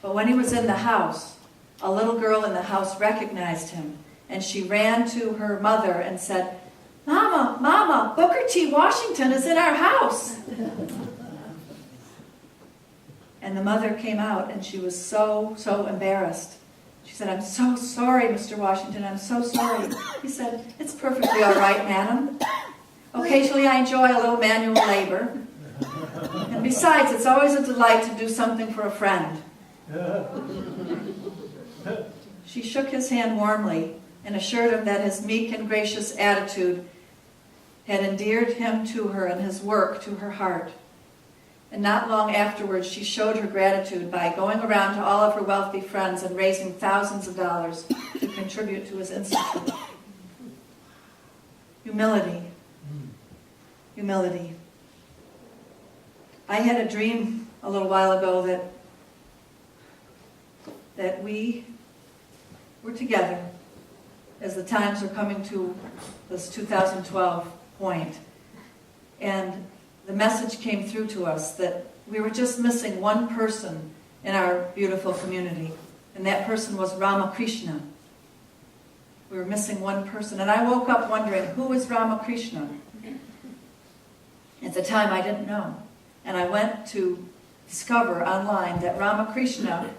But when he was in the house, a little girl in the house recognized him, and she ran to her mother and said, "Mama, Mama, Booker T. Washington is in our house." And the mother came out, and she was so embarrassed. She said, "I'm so sorry, Mr. Washington, I'm so sorry." He said, "It's perfectly all right, madam. Occasionally I enjoy a little manual labor. And besides, it's always a delight to do something for a friend." She shook his hand warmly and assured him that his meek and gracious attitude had endeared him to her and his work to her heart. And not long afterwards, she showed her gratitude by going around to all of her wealthy friends and raising thousands of dollars to contribute to his institute. Humility. Humility. I had a dream a little while ago that we were together as the times are coming to this 2012 point. And the message came through to us that we were just missing one person in our beautiful community, and that person was Ramakrishna. We were missing one person, and I woke up wondering, who is Ramakrishna? At the time, I didn't know, and I went to discover online that Ramakrishna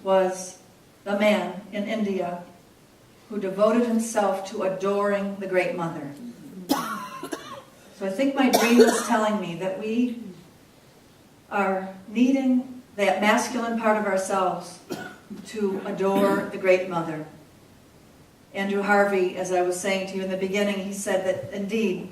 was the man in India who devoted himself to adoring the Great Mother. So I think my dream is telling me that we are needing that masculine part of ourselves to adore the Great Mother. Andrew Harvey, as I was saying to you in the beginning, he said that indeed,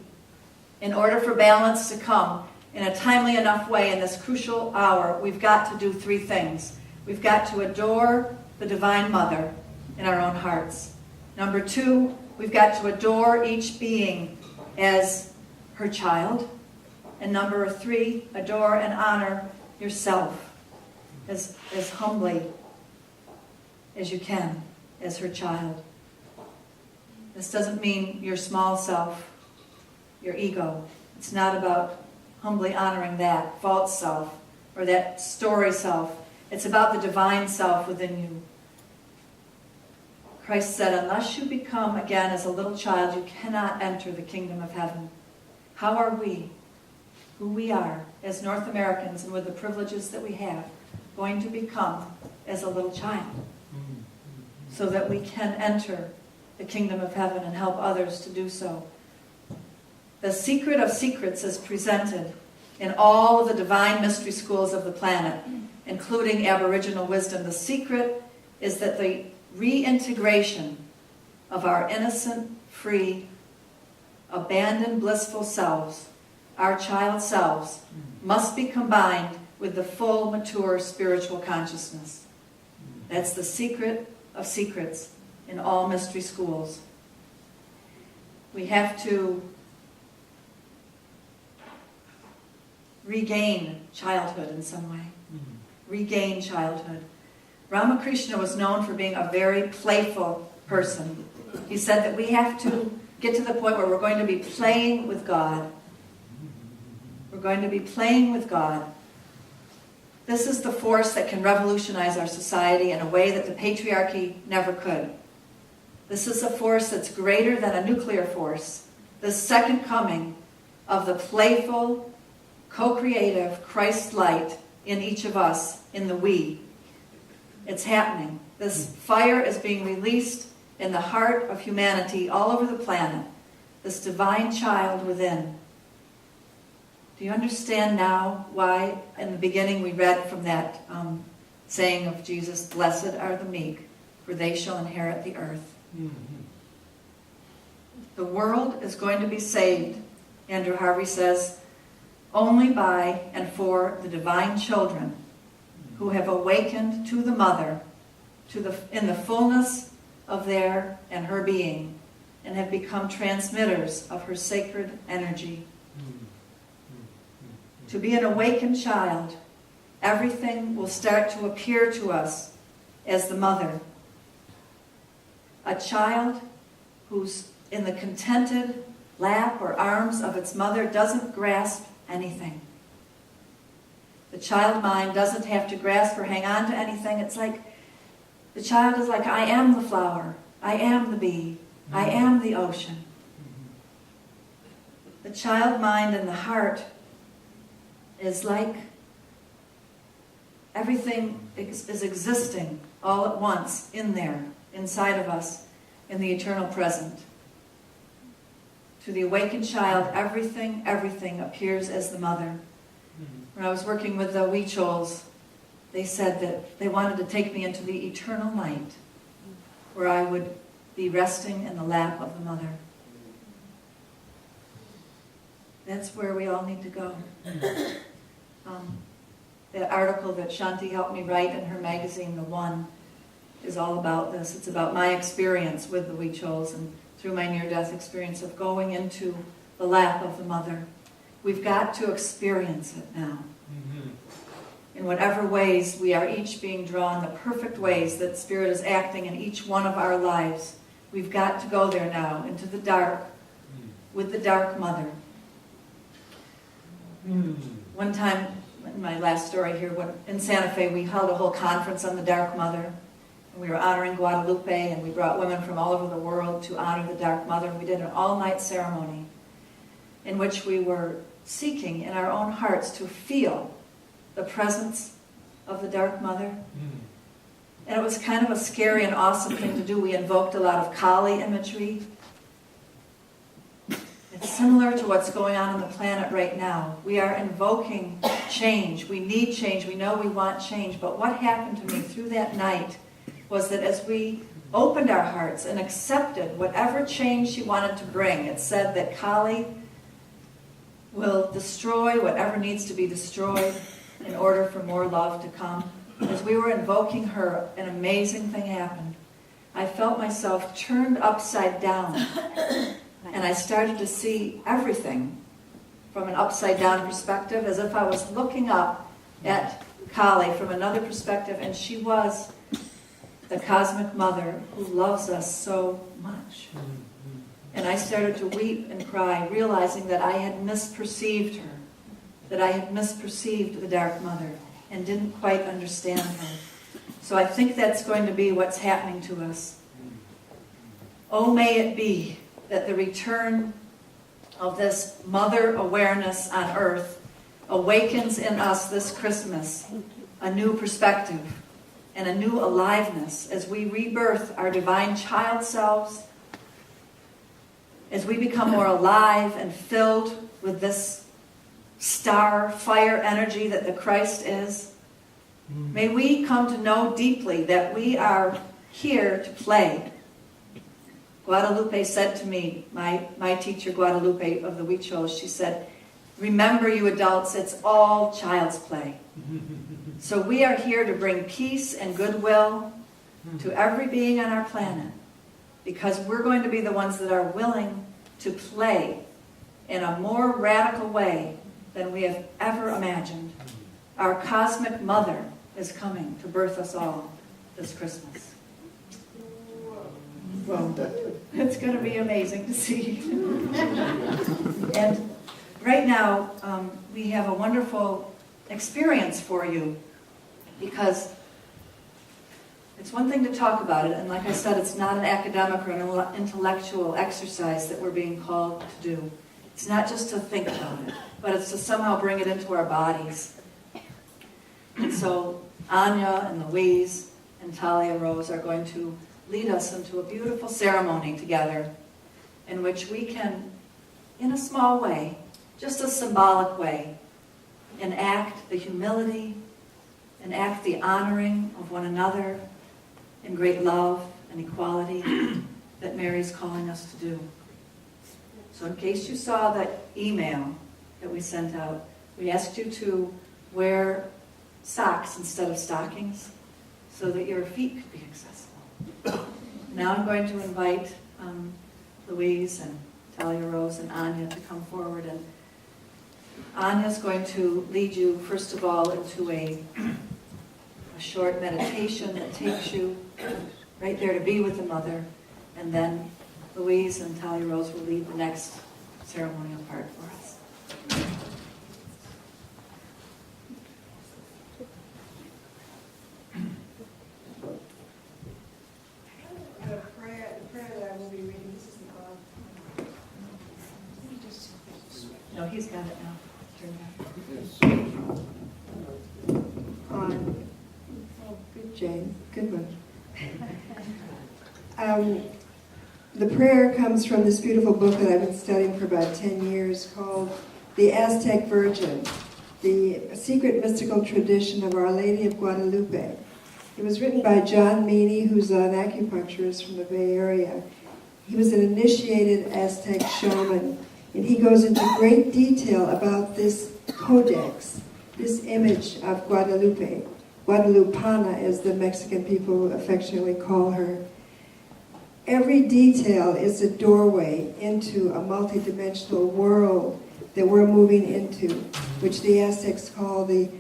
in order for balance to come in a timely enough way in this crucial hour, we've got to do three things. We've got to adore the Divine Mother in our own hearts. Number two, we've got to adore each being as her child. And number three, adore and honor yourself as humbly as you can as her child. This doesn't mean your small self, your ego. It's not about humbly honoring that false self or that story self. It's about the divine self within you. Christ said, "Unless you become again as a little child, you cannot enter the kingdom of heaven." How are we, who we are as North Americans and with the privileges that we have, going to become as a little child? so that we can enter the kingdom of heaven and help others to do so. The secret of secrets is presented in all of the divine mystery schools of the planet, including Aboriginal wisdom. The secret is that the reintegration of our innocent, free, abandoned, blissful selves, our child selves, must be combined with the full, mature spiritual consciousness. That's the secret of secrets in all mystery schools. We have to regain childhood in some way. Regain childhood. Ramakrishna was known for being a very playful person. He said that we have to get to the point where we're going to be playing with God. We're going to be playing with God. This is the force that can revolutionize our society in a way that the patriarchy never could. This is a force that's greater than a nuclear force. The second coming of the playful, co-creative Christ light in each of us, in the we. It's happening. This fire is being released in the heart of humanity all over the planet. This divine child within. Do you understand now why in the beginning we read from that saying of Jesus, "Blessed are the meek, for they shall inherit the earth." The world is going to be saved, Andrew Harvey says, only by and for the divine children who have awakened to the mother in the fullness of their and her being, and have become transmitters of her sacred energy. To be an awakened child, everything will start to appear to us as the mother. A child who's in the contented lap or arms of its mother doesn't grasp anything. The child mind doesn't have to grasp or hang on to anything. It's like, the child is like, I am the flower, I am the bee, I am the ocean. The child mind and the heart is like everything is existing all at once in there, inside of us, in the eternal present. To the awakened child, everything appears as the mother. When I was working with the Huichols, they said that they wanted to take me into the eternal night, where I would be resting in the lap of the mother. That's where we all need to go. That article that Shanti helped me write in her magazine, The One, is all about this. It's about my experience with the Huichols and through my near-death experience of going into the lap of the mother. We've got to experience it now. In whatever ways we are each being drawn, the perfect ways that Spirit is acting in each one of our lives. We've got to go there now, into the dark, with the dark mother. One time, in my last story here, in Santa Fe, we held a whole conference on the dark mother. And we were honoring Guadalupe, and we brought women from all over the world to honor the dark mother. We did an all-night ceremony in which we were seeking in our own hearts to feel the presence of the dark mother. And it was kind of a scary and awesome thing to do. We invoked a lot of Kali imagery. It's similar to what's going on the planet right now. We are invoking change. We need change. We know we want change. But what happened to me through that night was that as we opened our hearts and accepted whatever change she wanted to bring, it said that Kali will destroy whatever needs to be destroyed in order for more love to come. As we were invoking her, an amazing thing happened. I felt myself turned upside down, and I started to see everything from an upside down perspective, as if I was looking up at Kali from another perspective, and she was the cosmic mother who loves us so much. And I started to weep and cry, realizing that I had misperceived her, that I had misperceived the dark mother and didn't quite understand her. So I think that's going to be what's happening to us. Oh, may it be that the return of this mother awareness on earth awakens in us this Christmas a new perspective and a new aliveness as we rebirth our divine child selves, as we become more alive and filled with this star, fire energy that the Christ is. May we come to know deeply that we are here to play. Guadalupe said to me, my teacher Guadalupe of the Huichols, she said, remember you adults, it's all child's play. So we are here to bring peace and goodwill to every being on our planet, because we're going to be the ones that are willing to play in a more radical way than we have ever imagined. Our cosmic mother is coming to birth us all this Christmas. Well, it's going to be amazing to see. And right now, we have a wonderful experience for you, because it's one thing to talk about it, and like I said, it's not an academic or an intellectual exercise that we're being called to do. It's not just to think about it, but it's to somehow bring it into our bodies. And so Anya and Louise and Talia Rose are going to lead us into a beautiful ceremony together in which we can, in a small way, just a symbolic way, enact the humility, enact the honoring of one another in great love and equality that Mary's calling us to do. So in case you saw that email that we sent out, we asked you to wear socks instead of stockings so that your feet could be accessible. Now I'm going to invite Louise and Talia Rose and Anya to come forward, and Anya's going to lead you first of all into a short meditation that takes you right there to be with the mother, and then Louise and Talia Rose will lead the next ceremonial part for us. The prayer that I will be reading, this is the No, he's got it now. Turn it on. Oh, good, Jane. Good one. The prayer comes from this beautiful book that I've been studying for about 10 years called The Aztec Virgin, the secret mystical tradition of Our Lady of Guadalupe. It was written by John Meany, who's an acupuncturist from the Bay Area. He was an initiated Aztec shaman, and he goes into great detail about this codex, this image of Guadalupe. Guadalupana, as the Mexican people affectionately call her. Every detail is a doorway into a multidimensional world that we're moving into, which the Aztecs call the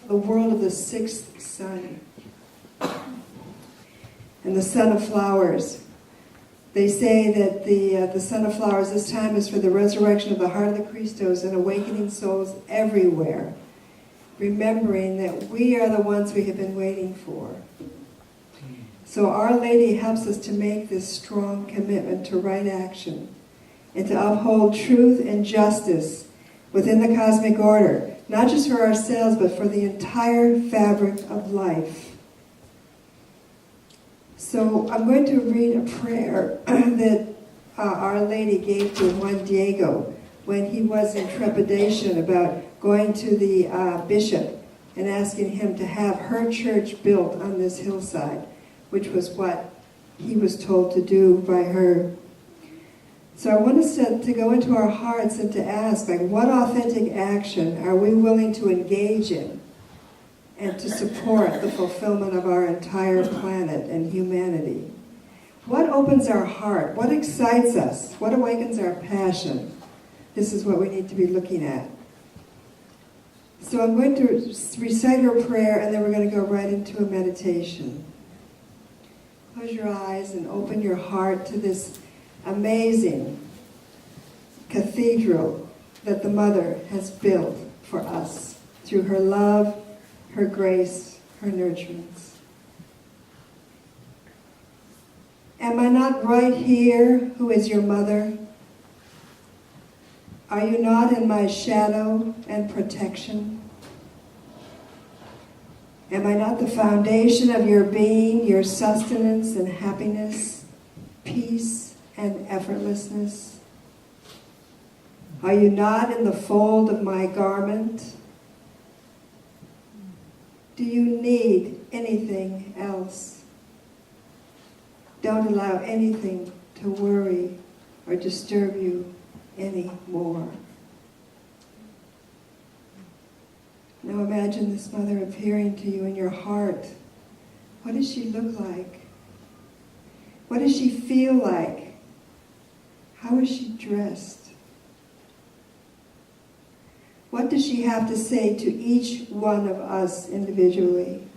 world of the sixth sun, and the sun of flowers. They say that the sun of flowers this time is for the resurrection of the heart of the Christos and awakening souls everywhere, remembering that we are the ones we have been waiting for. So Our Lady helps us to make this strong commitment to right action and to uphold truth and justice within the cosmic order, not just for ourselves, but for the entire fabric of life. So I'm going to read a prayer that Our Lady gave to Juan Diego when he was in trepidation about going to the bishop and asking him to have her church built on this hillside, which was what he was told to do by her. So I want us to go into our hearts and to ask, like, what authentic action are we willing to engage in and to support the fulfillment of our entire planet and humanity? What opens our heart? What excites us? What awakens our passion? This is what we need to be looking at. So I'm going to recite her prayer, and then we're going to go right into a meditation. Close your eyes and open your heart to this amazing cathedral that the Mother has built for us through her love, her grace, her nurturance. Am I not right here, who is your mother? Are you not in my shadow and protection? Am I not the foundation of your being, your sustenance and happiness, peace and effortlessness? Are you not in the fold of my garment? Do you need anything else? Don't allow anything to worry or disturb you anymore. Now imagine this mother appearing to you in your heart. What does she look like? What does she feel like? How is she dressed? What does she have to say to each one of us individually?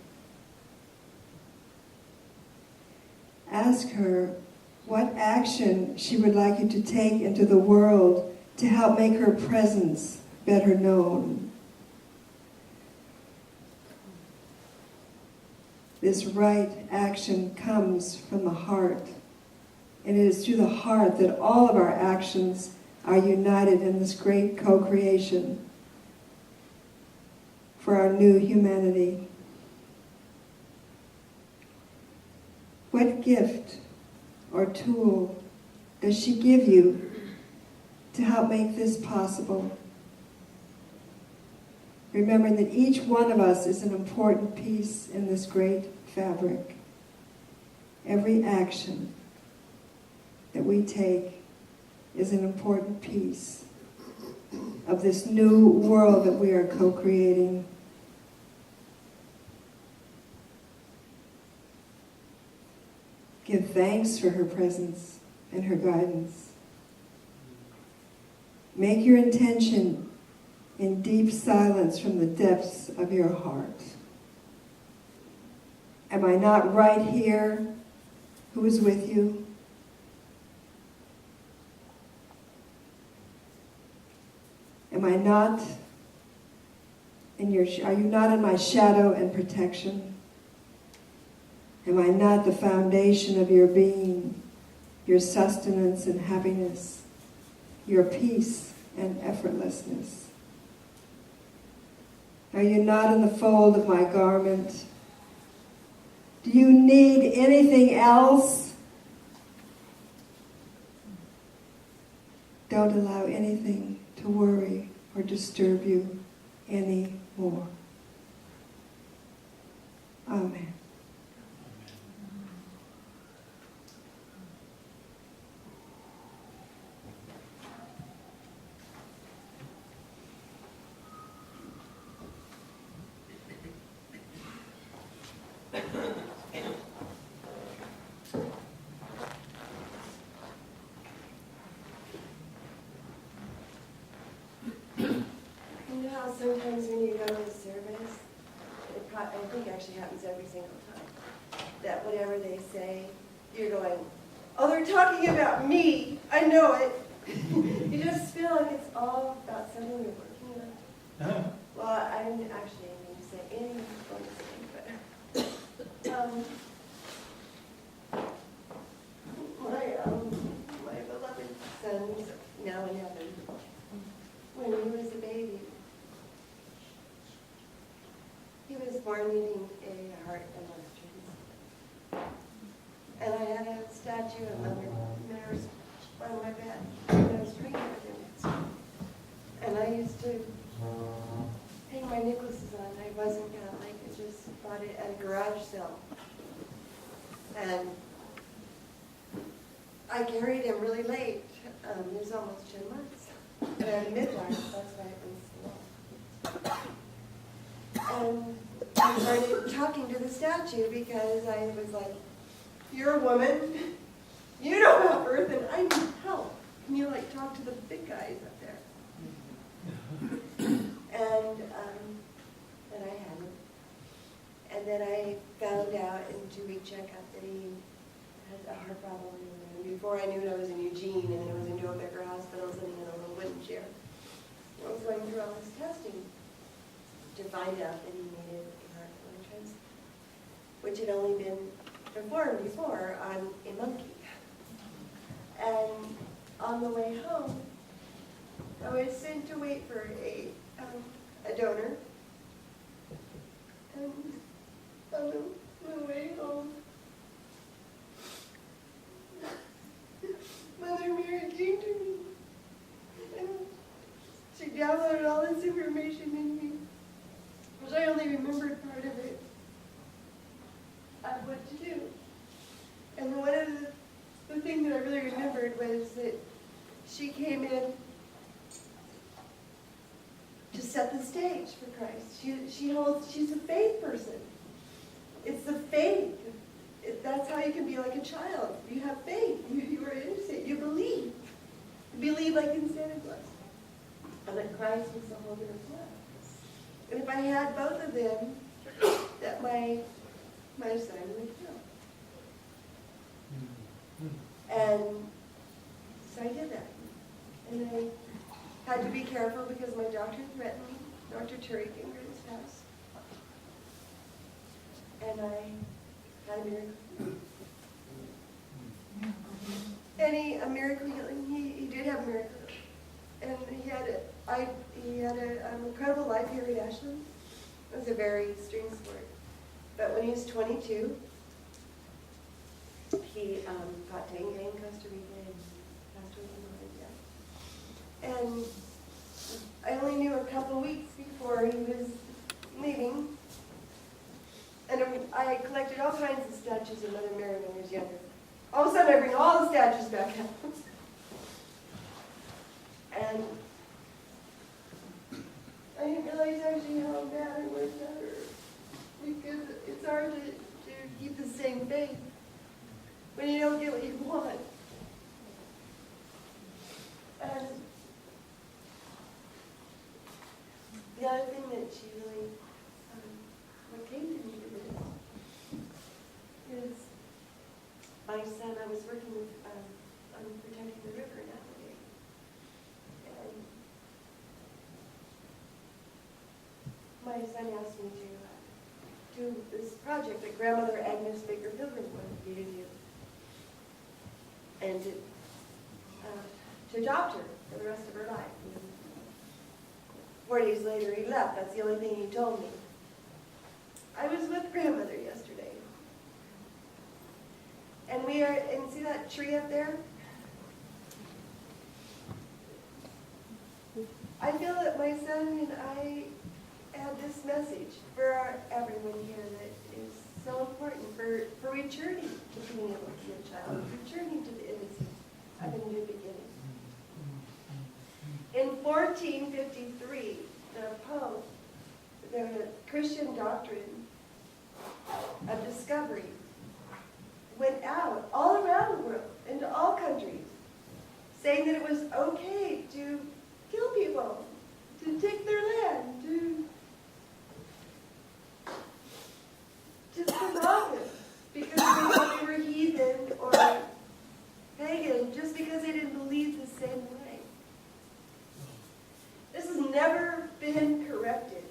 Ask her what action she would like you to take into the world to help make her presence better known. This right action comes from the heart, and it is through the heart that all of our actions are united in this great co-creation for our new humanity. What gift or tool does she give you to help make this possible? Remembering that each one of us is an important piece in this great fabric. Every action that we take is an important piece of this new world that we are co-creating. Give thanks for her presence and her guidance. Make your intention in deep silence from the depths of your heart. Am I not right here? Who is with you? Am I not in your, are you not in my shadow and protection? Am I not the foundation of your being, your sustenance and happiness, your peace and effortlessness? Are you not in the fold of my garment? Do you need anything else? Don't allow anything to worry or disturb you anymore. Amen. Sometimes when you go to service, I think it actually happens every single time, that whatever they say, you're going, oh, they're talking about me. I know it. You just feel like it's all about something you're working on. Well, I didn't actually mean to say anything, but my beloved son, who's now in heaven, when he was a baby, he was born needing a heart and lung transplant. And I had a statue of Mother Mary on my bed, and I was praying with him. And I used to hang my necklaces on. I wasn't Catholic, I just bought it at a garage sale. And I carried him really late. He was almost 10 months. And I had a midwife, that's why it was so long. And I started talking to the statue because I was like, you're a woman, you know about birth, and I need help. Can you like talk to the big guys up there? And I hadn't. And then I found out in 2-week checkup that he had a heart problem. And before I knew it, I was in Eugene, and then I was in New Becker Hospital sitting in a little wooden chair. I was going through all this testing to find out that he needed a heart and lung transplant, which had only been performed before on a monkey. And on the way home, I was sent to wait for a donor. And really remembered was that she came in to set the stage for Christ. She's a faith person. It's the faith. That's how you can be like a child. You have faith. You are innocent. You believe. You believe like in Santa Claus. And that Christ was the holder of love. And if I had both of them, that my son would kill. And so I did that. And I had to be careful because my doctor threatened me. Dr. Terry came to his house. And I had a miracle. And a miracle healing. He did have a miracle. And he had an incredible life here at Ashland. It was a very strange sport. But when he was 22, he got dengue in Costa Rica and passed away from heart attack. And I only knew a couple weeks before he was leaving. And I collected all kinds of statues of Mother Mary when he was younger. All of a sudden, I bring all the statues back out. And I didn't realize actually how bad I was at her. Because it's hard to keep the same faith when you don't get what you want. And the other thing that she really, what came to me is my son. I was working with on protecting the river in Applegate, and my son asked me to do this project that Grandmother Agnes Baker Pilgrim wanted me to do, and to adopt her for the rest of her life. And 4 days later, he left. That's the only thing he told me. I was with Grandmother yesterday, and and see that tree up there? I feel that my son and I have this message for everyone here that is so important for returning to being able to be a child, returning to the innocence of a new beginning. In 1453, the Pope, the Christian doctrine of discovery went out all around the world, into all countries, saying that it was okay to kill people, to take their land, to rob them, because they were heathen or pagan, just because they didn't believe the same way. This has never been corrected.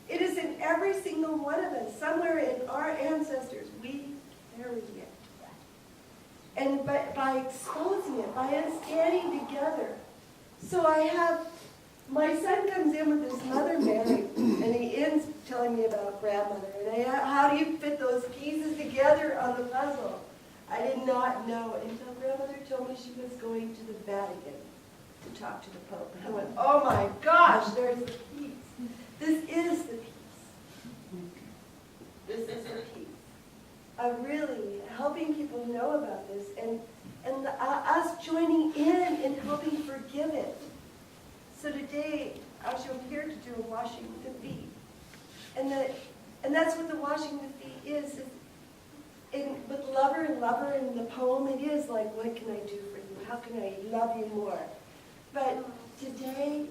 It is in every single one of us, somewhere in our ancestors. We carry it. And by exposing it, by us standing together. So my son comes in with his Mother Mary, and he ends telling me about Grandmother. And how do you fit those pieces together on the puzzle? I did not know until Grandmother told me she was going to the Vatican to talk to the Pope. And I went, oh my gosh, there's the piece. This is the piece. This is the piece. Really helping people know about this and us joining in and helping forgive it. So today, actually, I'm here to do a washing the feet. And that's what the washing the feet is. With Lover and Lover in the poem, it is like, what can I do for you? How can I love you more? But today,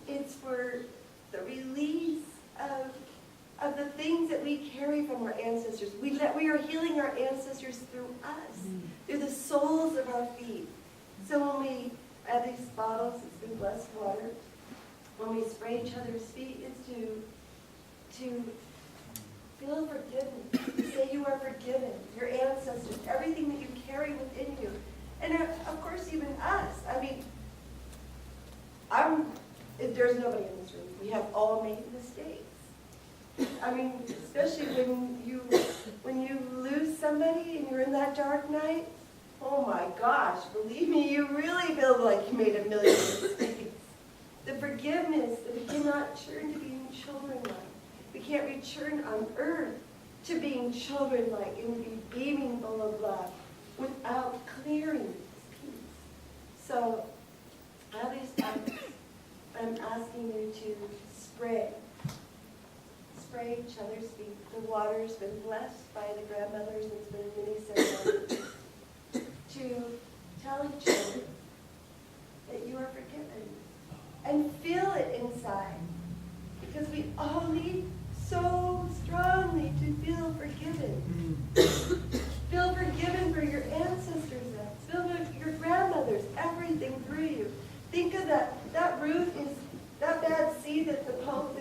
it's for the release of the things that we carry from our ancestors. We are healing our ancestors through us, through the soles of our feet. So when we have these bottles, it's been blessed water. When we spray each other's feet, it's to feel forgiveness, to say you are forgiven, your ancestors, everything that you carry within you. And of course, even us. I mean, there's nobody in this room. We have all made mistakes. I mean, especially when you lose somebody and you're in that dark night, oh my gosh, believe me, you really feel like you made a million mistakes. The forgiveness that we cannot return to being children-like. We can't return on earth to being children-like and be beaming full of love without clearing these So, all these times, I'm asking you to spray each other's feet. The water's been blessed by the grandmothers, and it's been many ceremonies, to tell each other that you are forgiven. And feel it inside. Because we all need so strongly to feel forgiven. Feel forgiven for your ancestors, feel for your grandmothers, everything through you. Think of that root is, that bad seed that the Pope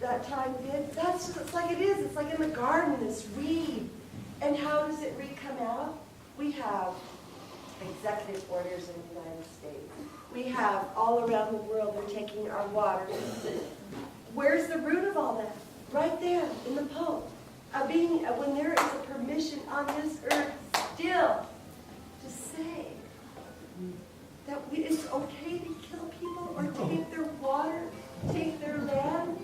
that time did, that's just, it's like it is. It's like in the garden, this weed. And how does it come out? We have executive orders in the United States. We have all around the world, they're taking our water. Where's the root of all that? Right there in the Pope. When there is a permission on this earth still to say that it's okay to kill people or take their water, take their land,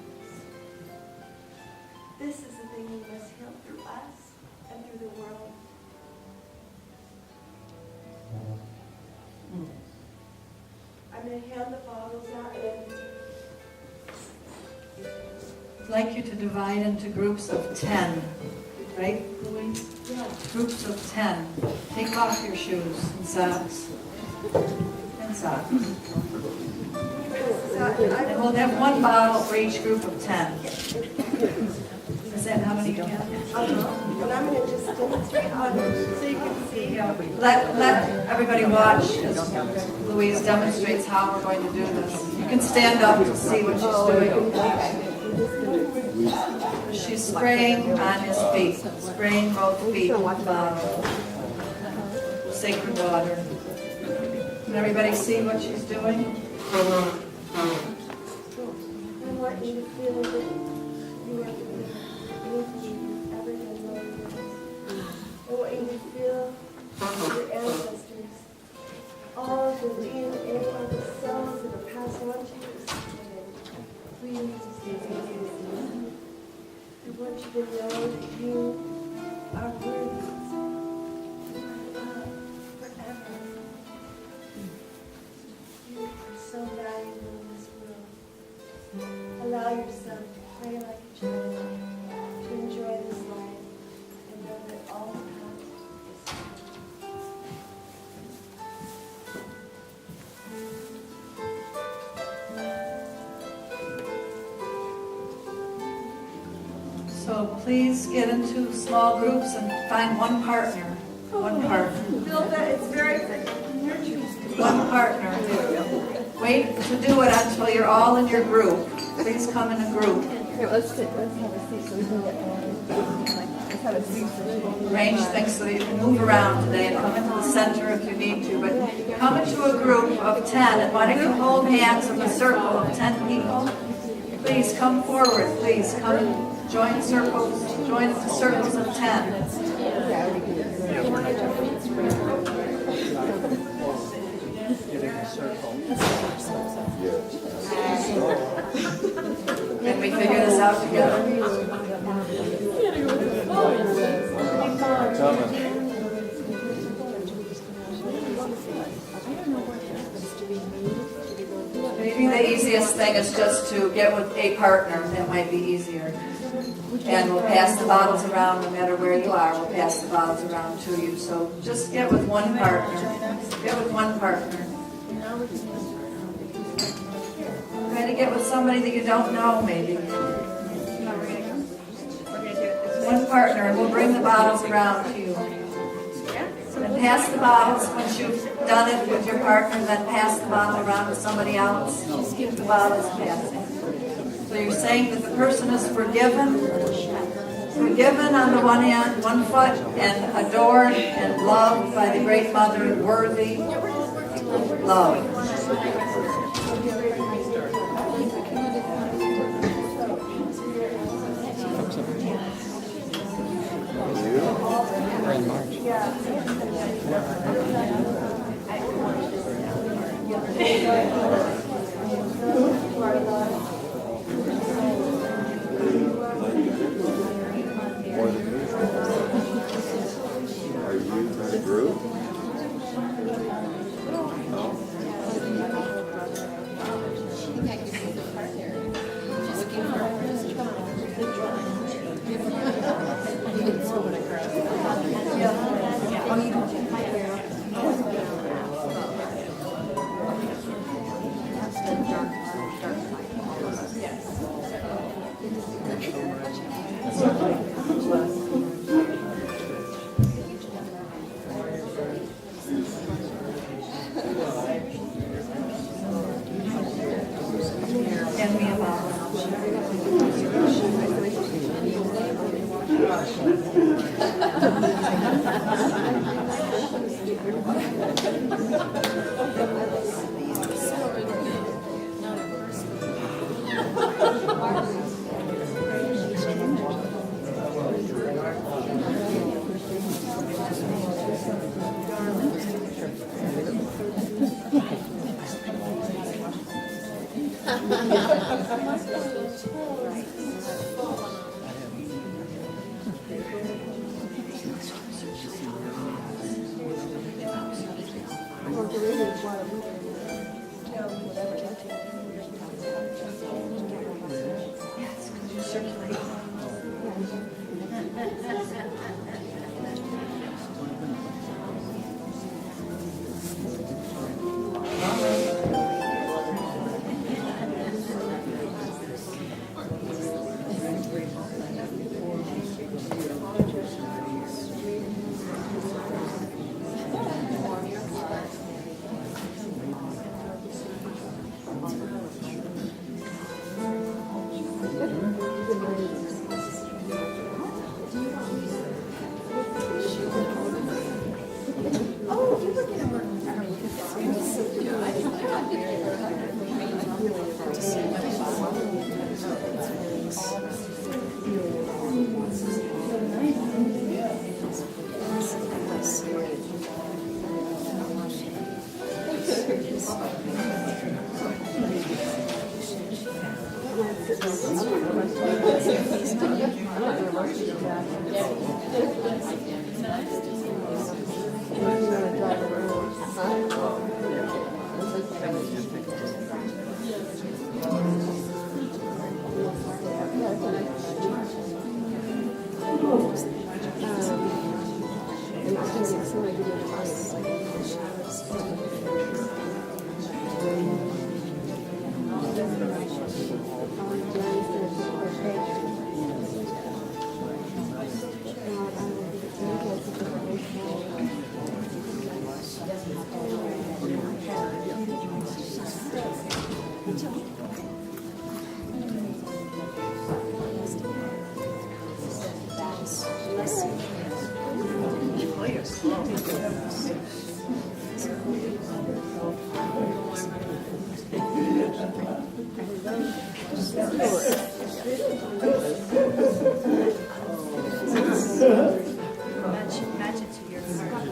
this is the thing we must heal through us and through the world. I'm going to hand the bottles out and I'd like you to divide into groups of 10, right, Louise? yeah. Groups of 10. Take off your shoes and socks. And socks. And we'll have one bottle for each group of 10. Is that how many you have? And I'm going to just demonstrate on it so you can see. Let everybody watch as Louise demonstrates how we're going to do this. You can stand up to see what she's doing. She's spraying on his feet, spraying both feet with the bottle. Sacred water. Can everybody see what she's doing? I want you to feel that you are forgiven. Everything knows. I want you to feel your ancestors. All of the DNA of the cells that are passed on to you. Please, I want you to know that you are worthy. You are loved forever. You are so valuable in this world. Allow yourself to pray like a child, to enjoy this life, and know that all the past is gone. So please get into small groups and find one partner. One partner. Feel that it's very nurturing. One partner. Wait to do it until you're all in your group. Please come in a group. Let's have a seat so we can get let's have a seat so we can Arrange things so that you can move around today and come into the center if you need to. But come into a group of 10 and why don't you hold hands in a circle of 10 people? Please come forward. Please come and join circles. Join the circles of 10. Can we figure this out together? Maybe the easiest thing is just to get with a partner. That might be easier. And we'll pass the bottles around no matter where you are. We'll pass the bottles around to you. So just get with one partner. Get with one partner. Try to get with somebody that you don't know, maybe. One partner, and we'll bring the bottles around to you. And pass the bottles once you've done it with your partner, then pass the bottle around to somebody else. Just give the bottles passing. So you're saying that the person is forgiven on the one hand, one foot, and adored and loved by the Great Mother, worthy, love. Are you in a group? No? Match it to your heart.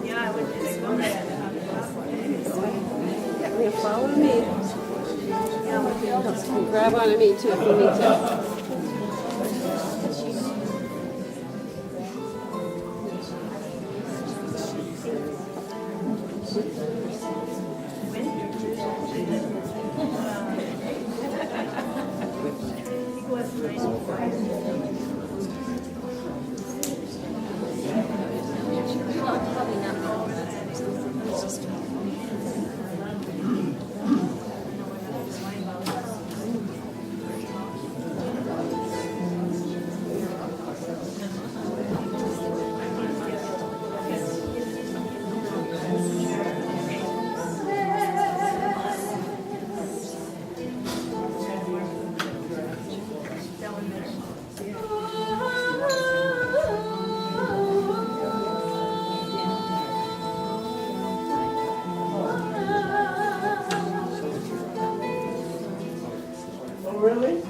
Yeah, I would just go there. Follow me. Grab onto me too if you need to. Really?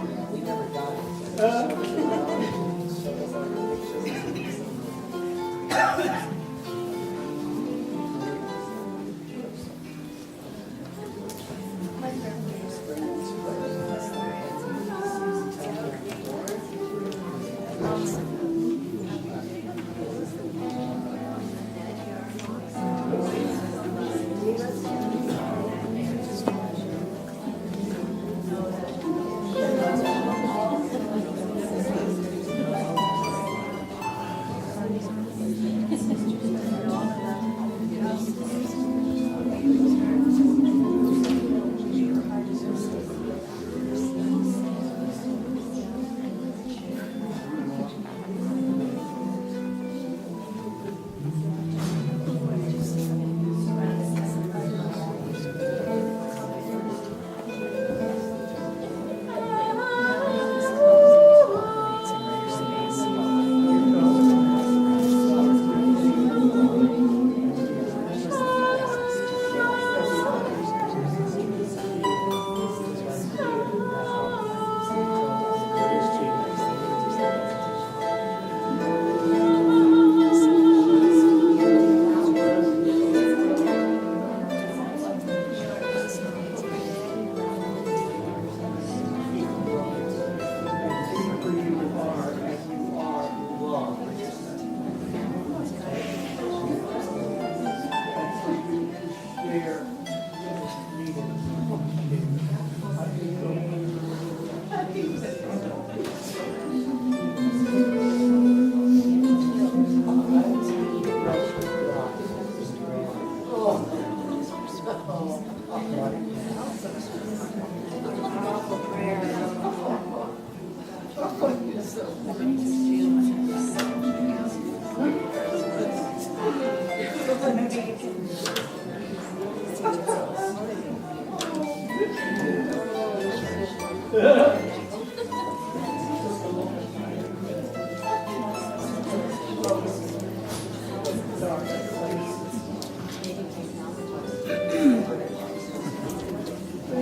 Very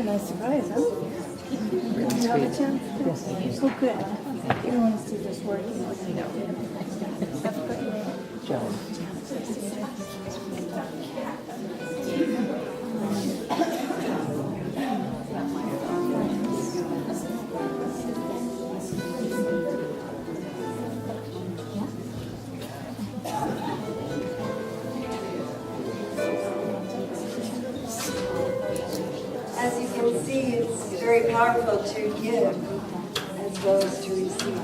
nice surprise, huh? Did you have a chance? Yes. Oh, good. You want to see this working? As you can see, it's very powerful to give as well as to receive.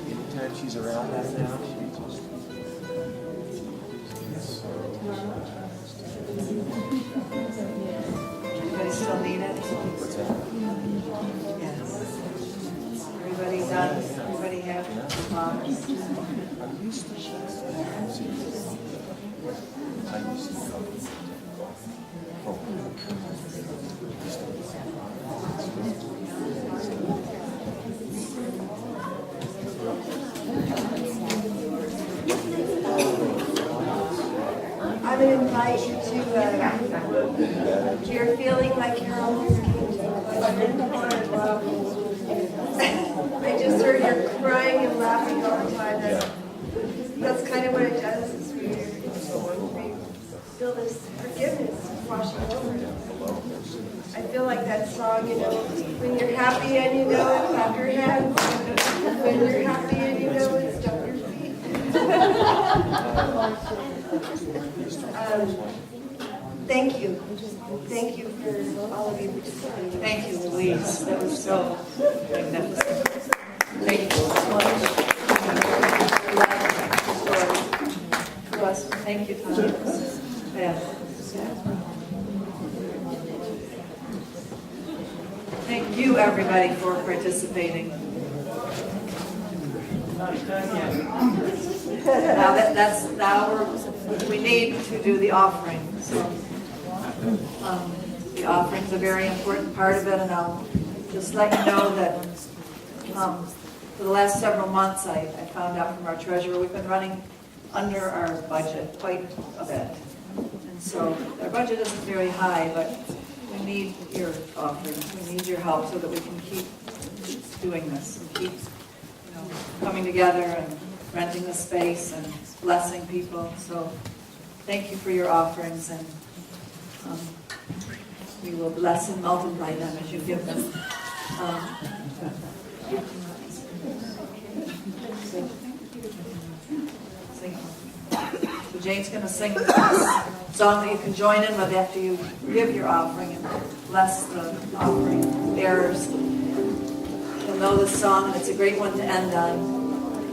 Anytime she's around that now, Anybody still need it? Yes. Everybody done? Everybody have flowers? I would invite you to, if you're feeling like you're almost came to a question, I just heard you're crying and laughing all the time. That's kind of what it does, is we feel this forgiveness washing over us. I feel like that song, when you're happy and you know it, clap your hands. When you're happy and you know it, stomp your feet. Thank you. Thank you for all of you participating. Thank you, Louise. That was so magnificent. Thank you so much. Thank you, Tom. Yeah. Thank you, everybody, for participating. We need to do the offering. So, the offering's a very important part of it, and I'll just let you know that for the last several months, I found out from our treasurer, we've been running under our budget quite a bit. And so our budget isn't very high, but we need your offerings. We need your help so that we can keep doing this and keep coming together and renting the space and blessing people. So thank you for your offerings, and we will bless and multiply them as you give them. So Jane's going to sing this song that you can join in with after you give your offering and bless the offering bearers. You'll know this song, and it's a great one to end on.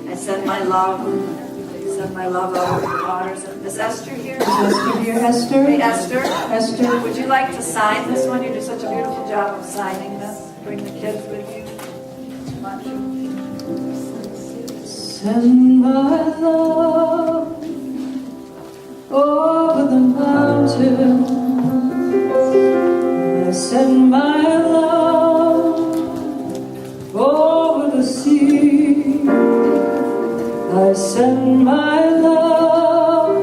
I send my love out to your daughters. Is Esther here? Esther here, Esther. Hey, Esther. Esther. Would you like to sign this one? You do such a beautiful job of signing this. Bring the kids with you. Send my love over the mountains. I send my love over the sea. I send my love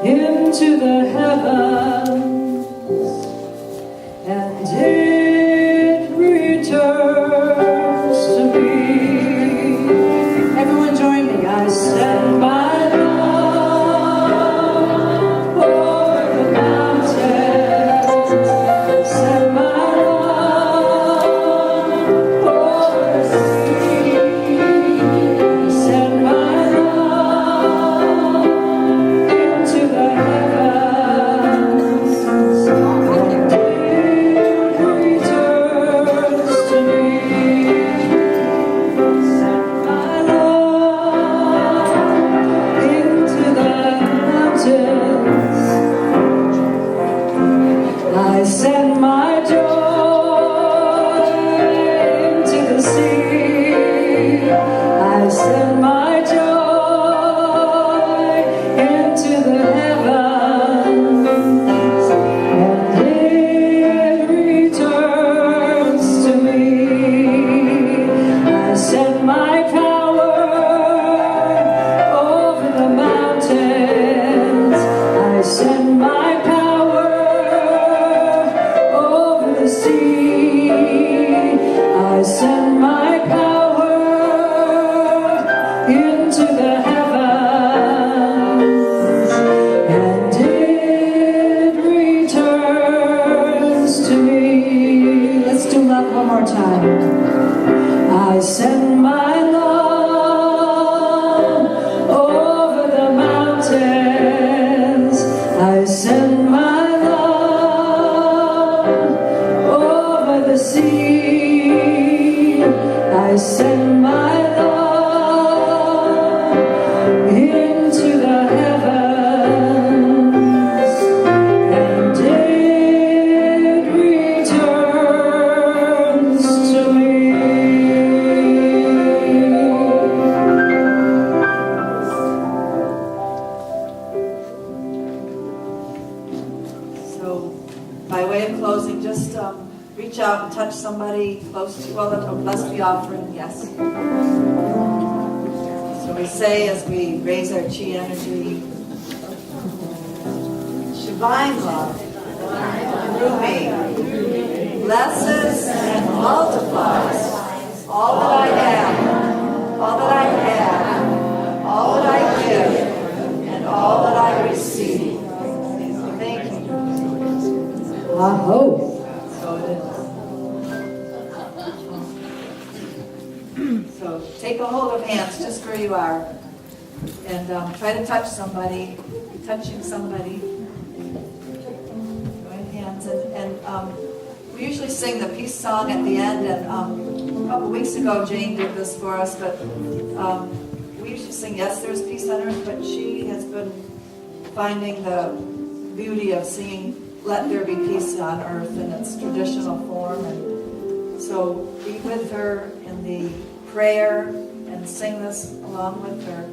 into the heavens, and it returns to me. Everyone join me. I send my love over the mountains. I send my love over the sea. I send my love into the heavens, and it returns to me. Send my love into the mountains. I send my joy into time. I send my love over the mountains. I send my love over the sea. I send my love into the heavens, and it returns to me. So, by way of closing, just reach out and touch somebody close to you. Well, bless the offering, yes. So we say as we raise our chi energy, divine love through me blesses and multiplies all that I am, all that I have, all that I give, and all that I receive. Thank you. Aho. So it is. So take a hold of hands just where you are, and try to touch somebody. You're touching somebody. Join hands, and we usually sing the peace song at the end. And a couple weeks ago, Jane did this for us, but we usually sing "Yes, There's Peace on Earth," but she has been finding the beauty of singing "Let There Be Peace on Earth" in its traditional form, and so be with her in the prayer and sing this along with her,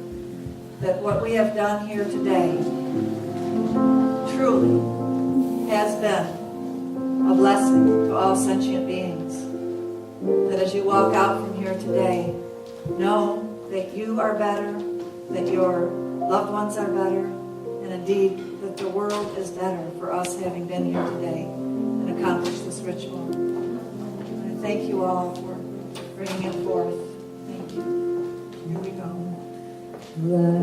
that what we have done here today truly has been a blessing to all sentient beings. That as you walk out from here today, know that you are better, that your loved ones are better, and indeed that the world is better for us having been here today and accomplished this ritual. And I thank you all for bringing it forth. Thank you. Here we go. Let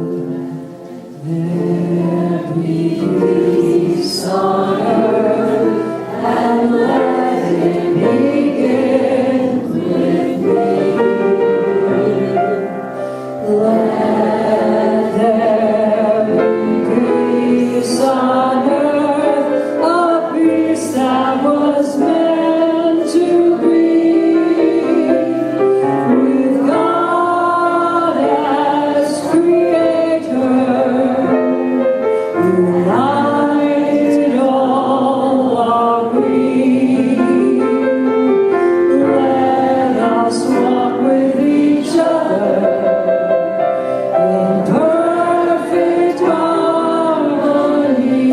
there be peace on earth, and let it begin with me. Let there be peace on earth, a peace that was meant to be, with God as creator, united all agree. Let us walk with each other in perfect harmony.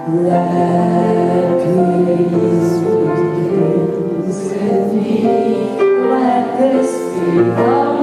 Let peace begin with me. Let this be the